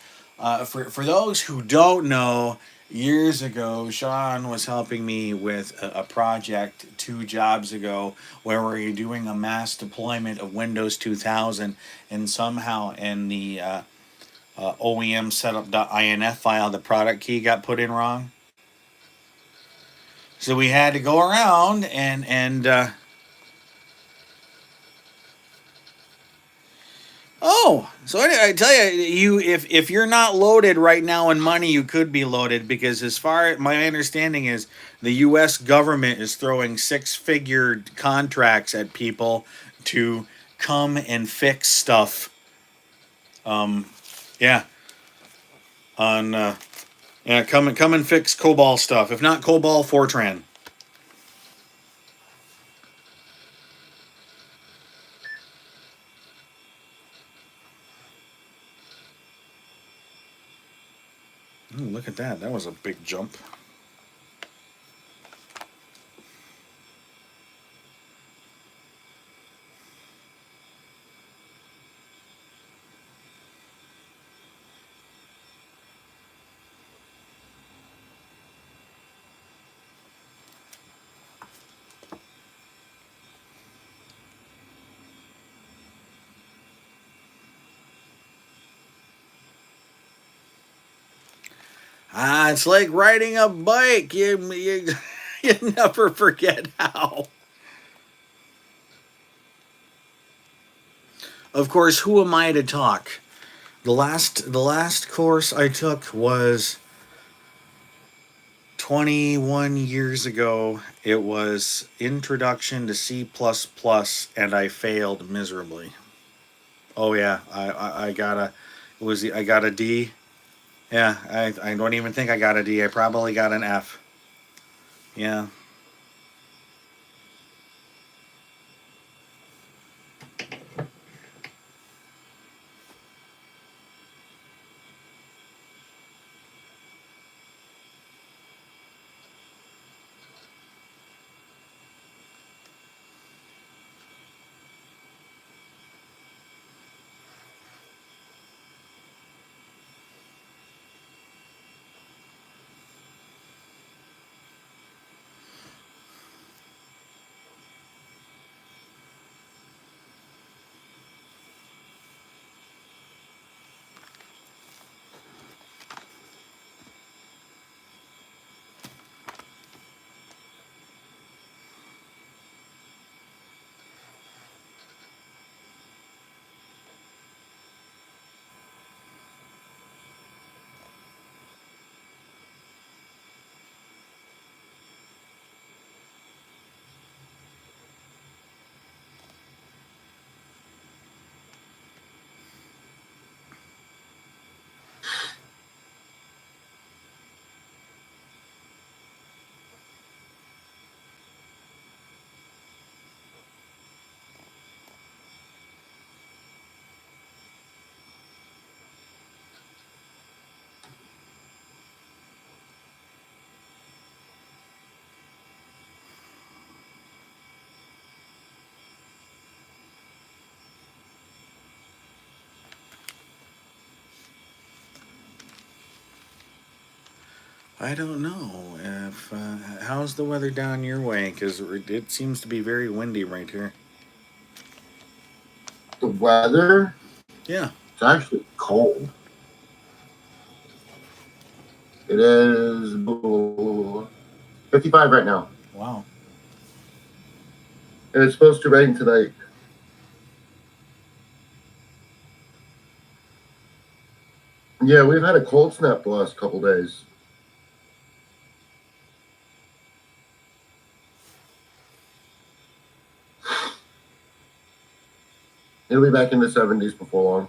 for those who don't know, years ago Sean was helping me with a project 2 jobs ago where we were doing a mass deployment of Windows 2000, and somehow in the OEM setup.inf file, the product key got put in wrong. So we had to go around and oh, so I tell you, if you're not loaded right now in money, you could be loaded because as far as my understanding is, the U.S. government is throwing six-figure contracts at people to come and fix stuff. Yeah, on yeah, come and fix COBOL stuff. If not COBOL, Fortran. Ooh, look at that. That was a big jump. It's like riding a bike. You never forget how. Of course, who am I to talk? The last course I took was 21 years ago. It was Introduction to C++, and I failed miserably. Oh yeah, I got a I got a D. Yeah, I don't even think I got a D. I probably got an F. Yeah. I don't know if how's the weather down your way because it seems to be very windy right here. The weather, Yeah. it's actually cold. It is 55 right now. Wow. And it's supposed to rain tonight. Yeah, we've had a cold snap the last couple days. It'll be back in the 70s before long.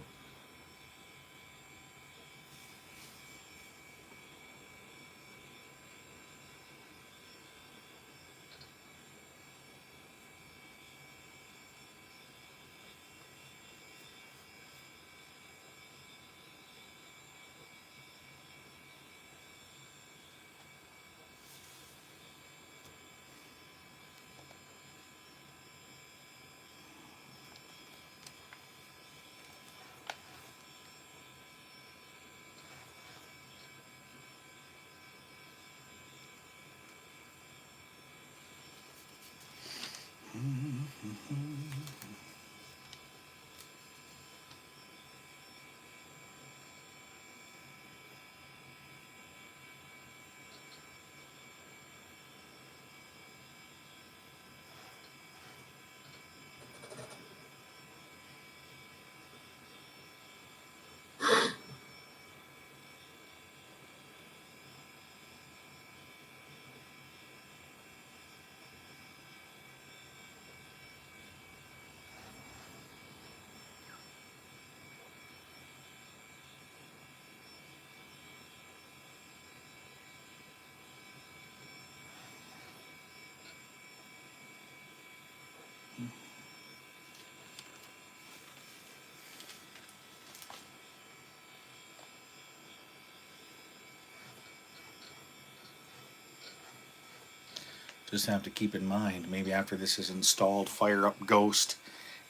Just have to keep in mind, maybe after this is installed, fire up Ghost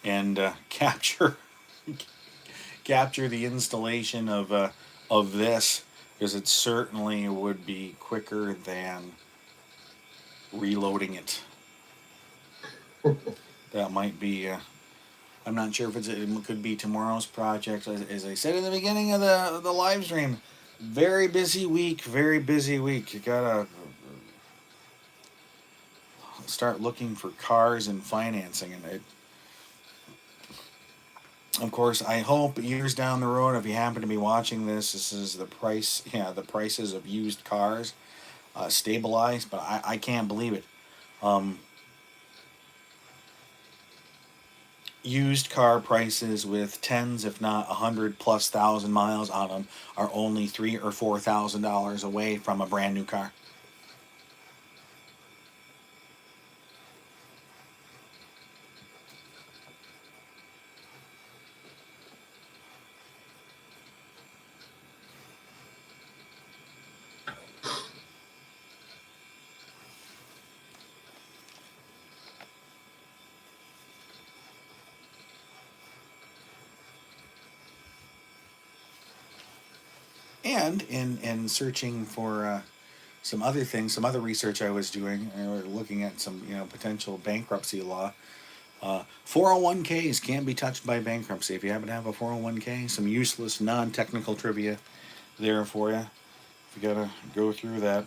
and capture the installation of this because it certainly would be quicker than reloading it. That might be. I'm not sure if it could be tomorrow's project. As I said in the beginning of the live stream, very busy week. Very busy week. You gotta start looking for cars and financing, and of course, I hope years down the road, if you happen to be watching this, this is the price. Yeah, the prices of used cars stabilized, but I can't believe it. Um, Used car prices with tens, if not 100 plus thousand miles on them, are only $3,000 or $4,000 away from a brand new car. And in searching for some other things, some other research I was doing, looking at some potential bankruptcy law. 401ks can't be touched by bankruptcy. If you happen to have a 401k, some useless non-technical trivia there for you. If you gotta go through that,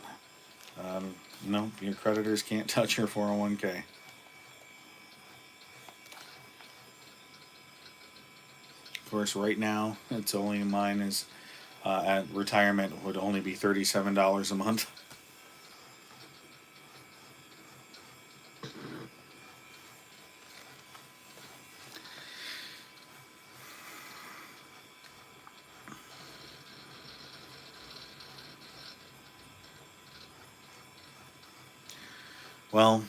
no, your creditors can't touch your 401k. Of course, right now it's only mine is at retirement would only be $37 a month. Well,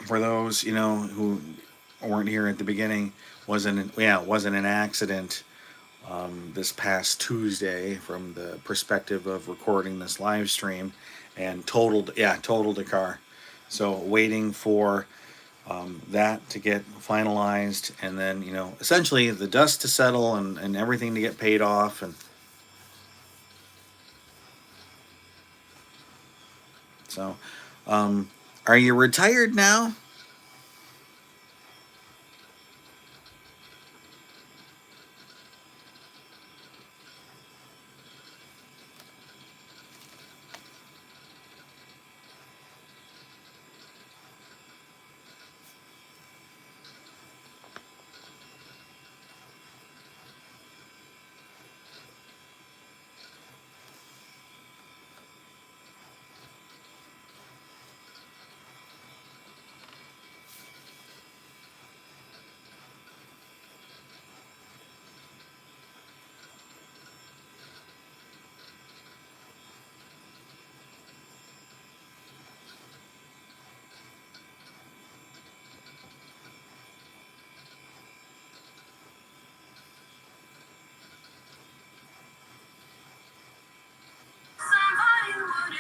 for those who weren't here at the beginning, wasn't an accident. This past Tuesday, from the perspective of recording this live stream, and totaled a car. So waiting for that to get finalized, and then essentially the dust to settle and everything to get paid off, and So, are you retired now?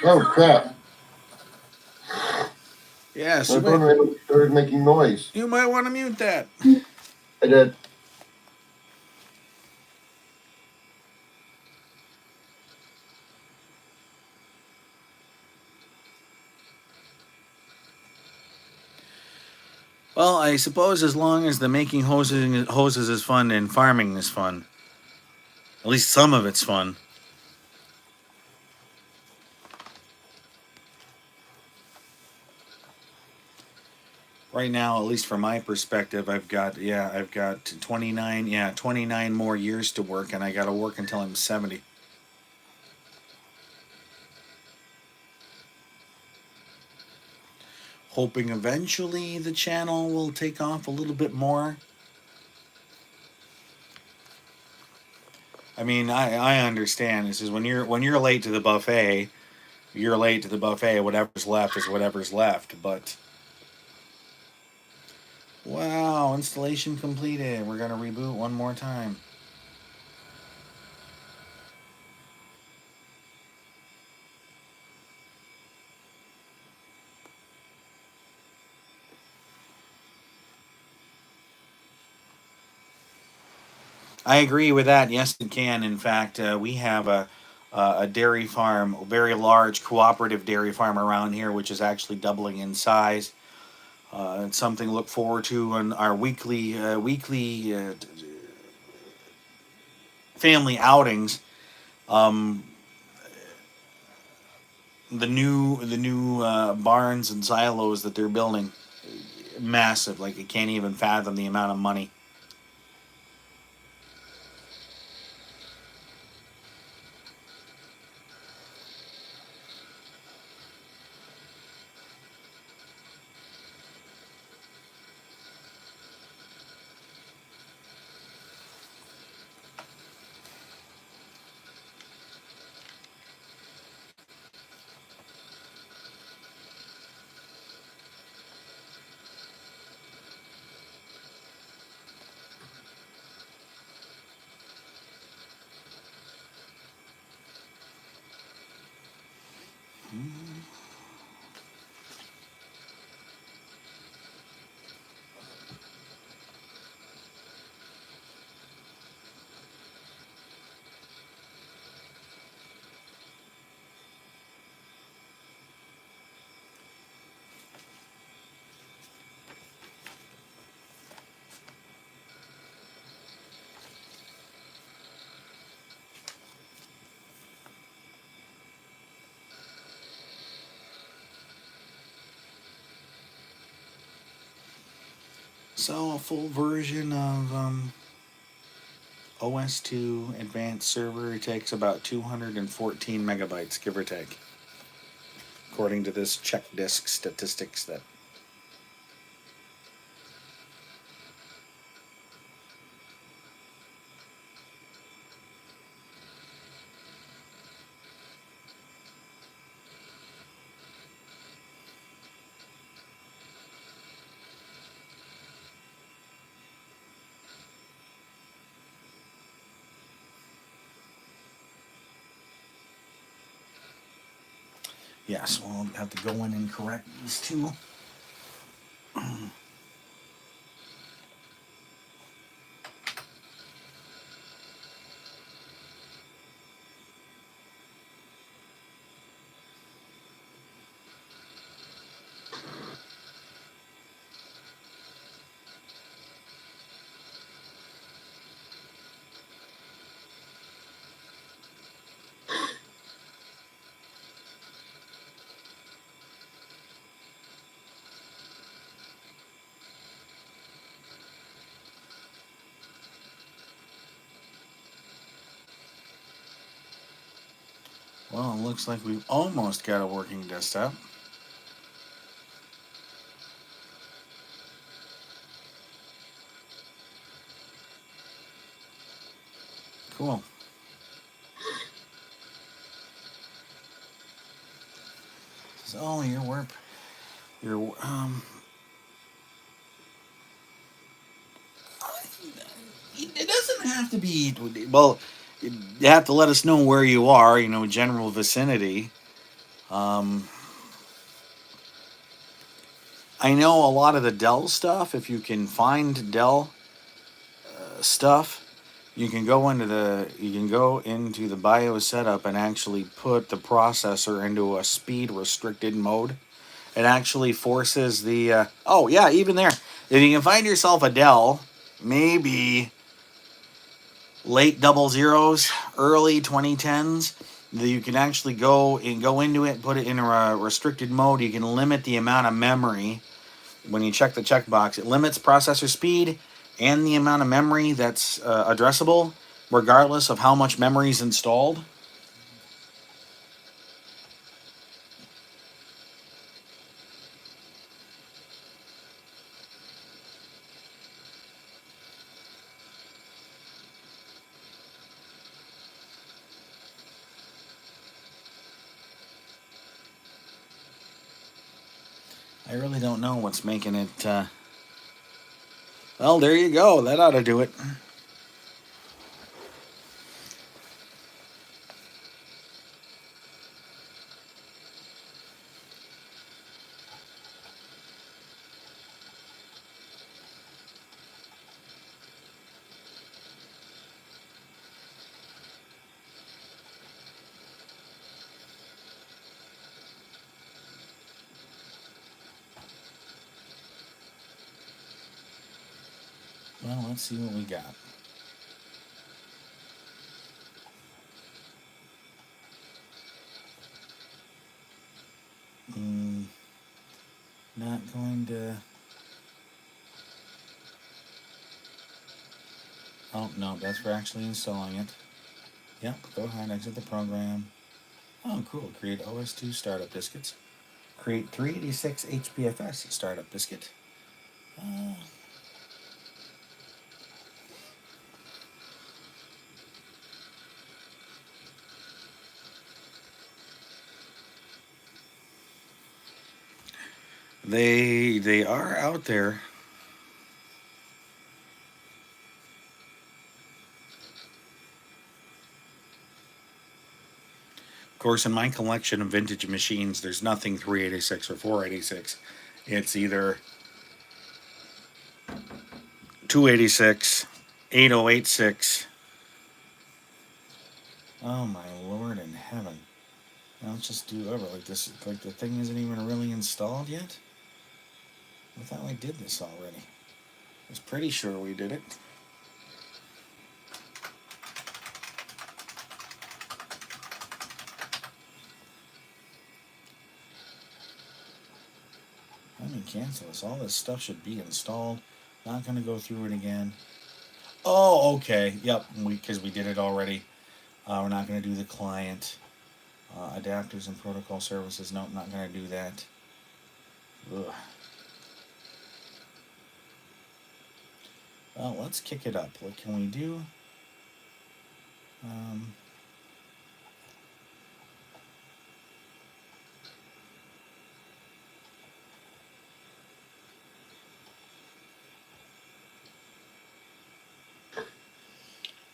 Oh crap! Yes, My phone randomly started making noise. you might want to mute that. I did. Well, I suppose as long as the making hoses is fun and farming is fun, at least some of it's fun. Right now, at least from my perspective, I've got 29 more years to work, and I got to work until I'm 70. Hoping eventually the channel will take off a little bit more. I mean, I understand. This is when you're late to the buffet, you're late to the buffet. Whatever's left is whatever's left. But wow, installation completed. We're gonna reboot one more time. I agree with that. Yes, it can. In fact, we have a dairy farm, a very large cooperative dairy farm around here, which is actually doubling in size. It's something to look forward to on our weekly family outings. Um, the new barns and silos that they're building, massive. Like, you can't even fathom the amount of money. So a full version of OS2 Advanced Server takes about 214 megabytes, give or take, according to this check disk statistics that. Yes, we'll have to go in and correct these two. Well, it looks like we've almost got a working desktop. Cool. So your work, your it doesn't have to be. Well, you have to let us know where you are. You know, general vicinity. Um, I know a lot of the Dell stuff. If you can find Dell stuff, you can go into the BIOS setup and actually put the processor into a speed restricted mode. It actually forces the oh yeah, even there. If you can find yourself a Dell, maybe late double zeros, early 2010s, that you can actually go into it, put it in a restricted mode. You can limit the amount of memory. When you check the checkbox, it limits processor speed and the amount of memory that's addressable, regardless of how much memory is installed. I really don't know what's making it. Well, there you go. That ought to do it. Well, let's see what we got. Mm, not going to. Oh, no, that's for actually installing it. Yep, go ahead, exit the program. Oh, cool. Create OS2 startup biscuits. Create 386 HPFS startup biscuit. Uh, they are out there. Of course, in my collection of vintage machines, there's nothing 386 or 486. It's either 286, 8086. Oh my lord in heaven. Now let's just do over like this. Like the thing isn't even really installed yet? I thought we did this already. I was pretty sure we did it. Let me cancel this. All this stuff should be installed. Not going to go through it again. Oh, okay. Yep, because we did it already. We're not going to do the client. Adapters and protocol services. Nope, not going to do that. Ugh. Well, let's kick it up. What can we do?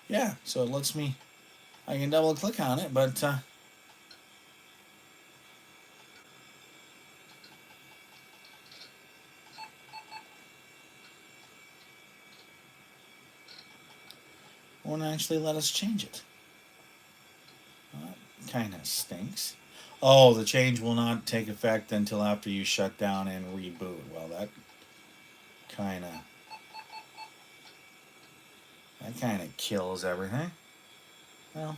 Yeah, so it lets me. I can double click on it, but won't actually let us change it. That kind of stinks. Oh, the change will not take effect until after you shut down and reboot. Well, kind of that kind of kills everything. Well,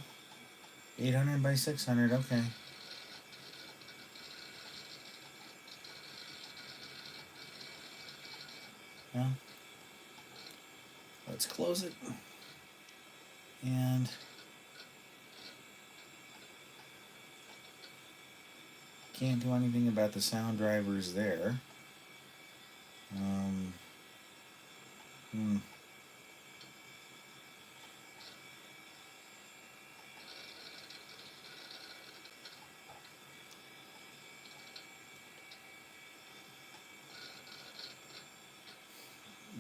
800 by 600. Okay. Well, let's close it and can't do anything about the sound drivers there. Hmm.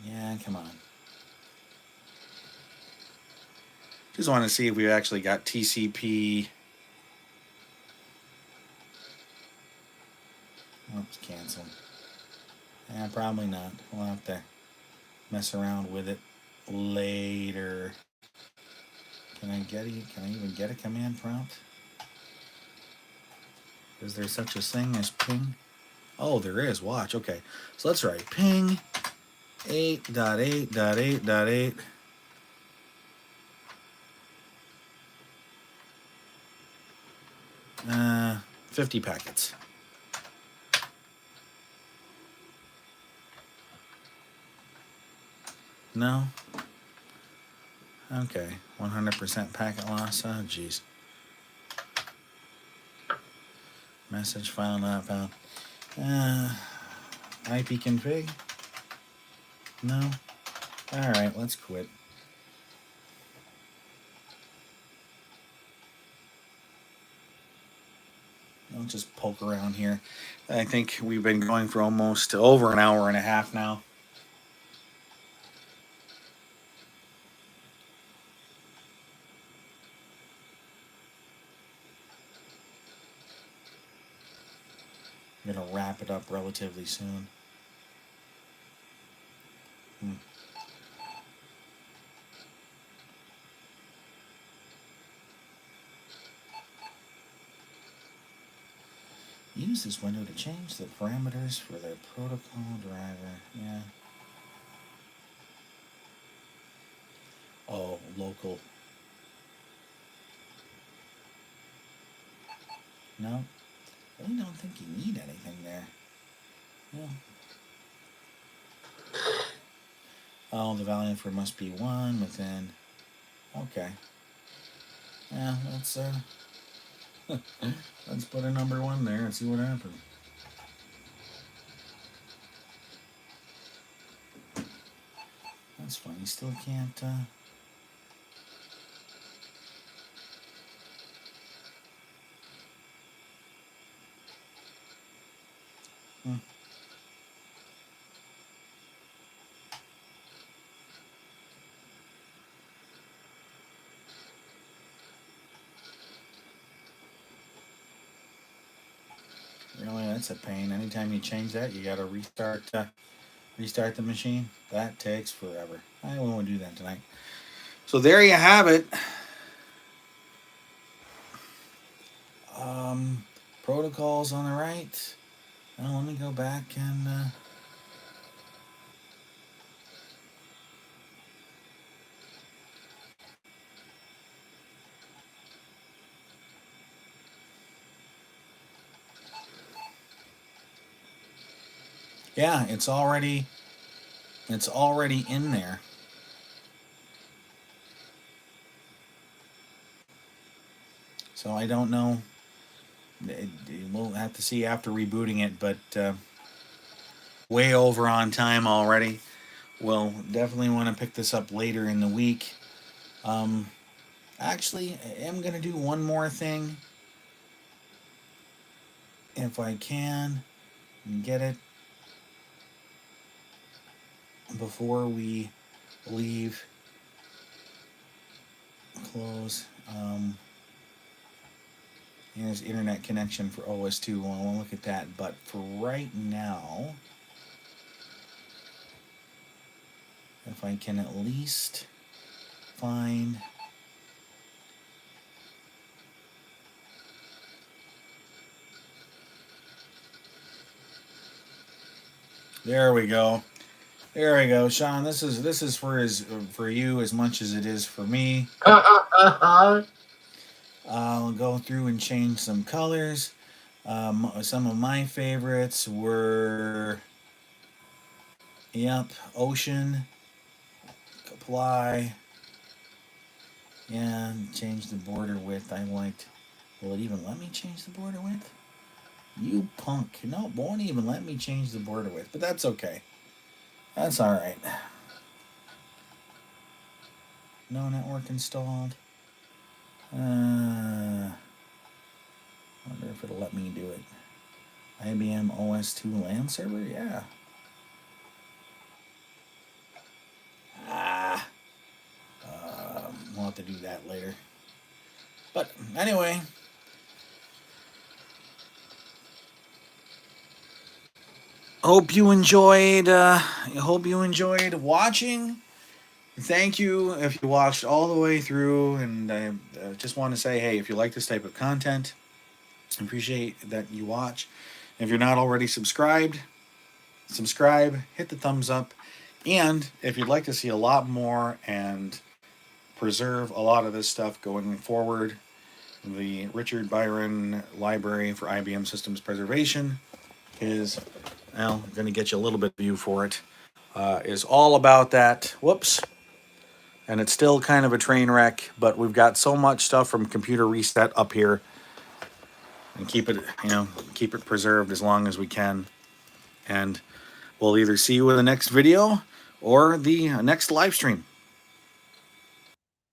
Yeah, come on. Just want to see if we actually got TCP. Oops, cancel. Yeah, probably not. We'll have to mess around with it later. Can I even get a command prompt? Is there such a thing as ping? Oh, there is. Watch. Okay. So let's write ping 8.8.8.8. 50 packets. No? Okay. 100% packet loss. Oh, jeez. Message file not found. IP config? No? Alright, let's quit. I'll just poke around here. I think we've been going for almost over an hour and a half now. I'm going to wrap it up relatively soon. Use this window to change the parameters for their protocol driver. Yeah. Oh, local. No, I really don't think you need anything there. Yeah. Oh, the value for must be 1 within. Okay. Yeah, let's let's put a number 1 there and see what happens. That's fine. You still can't. Really, that's a pain. Anytime you change that, you got to restart the machine. That takes forever. I won't do that tonight. So there you have it. Protocols on the right. Now let me go back and. Yeah, it's already in there. So I don't know. We'll have to see after rebooting it, but way over on time already. We'll definitely want to pick this up later in the week. Actually, I am going to do one more thing. If I can get it before we leave. Close. Here's internet connection for OS2. I want to look at that. But for right now, if I can at least find. There we go. There we go, Sean. This is for you as much as it is for me. I'll go through and change some colors. Some of my favorites were, yep, ocean, apply, yeah, change the border width. I liked, will it even let me change the border width? You punk. No, won't even let me change the border width, but that's okay. That's all right. No network installed. Wonder if it'll let me do it. IBM OS 2 LAN server? Yeah. We'll have to do that later. But anyway, hope you enjoyed watching. Thank you if you watched all the way through, and I just want to say, hey, if you like this type of content, I appreciate that you watch. If you're not already subscribed, subscribe, hit the thumbs up, and if you'd like to see a lot more and preserve a lot of this stuff going forward, the Richard Byron Library for IBM Systems Preservation is, well, going to get you a little bit of view for it, is all about that. Whoops. And it's still kind of a train wreck, but we've got so much stuff from Computer Reset up here, and keep it preserved as long as we can. And we'll either see you in the next video or the next live stream.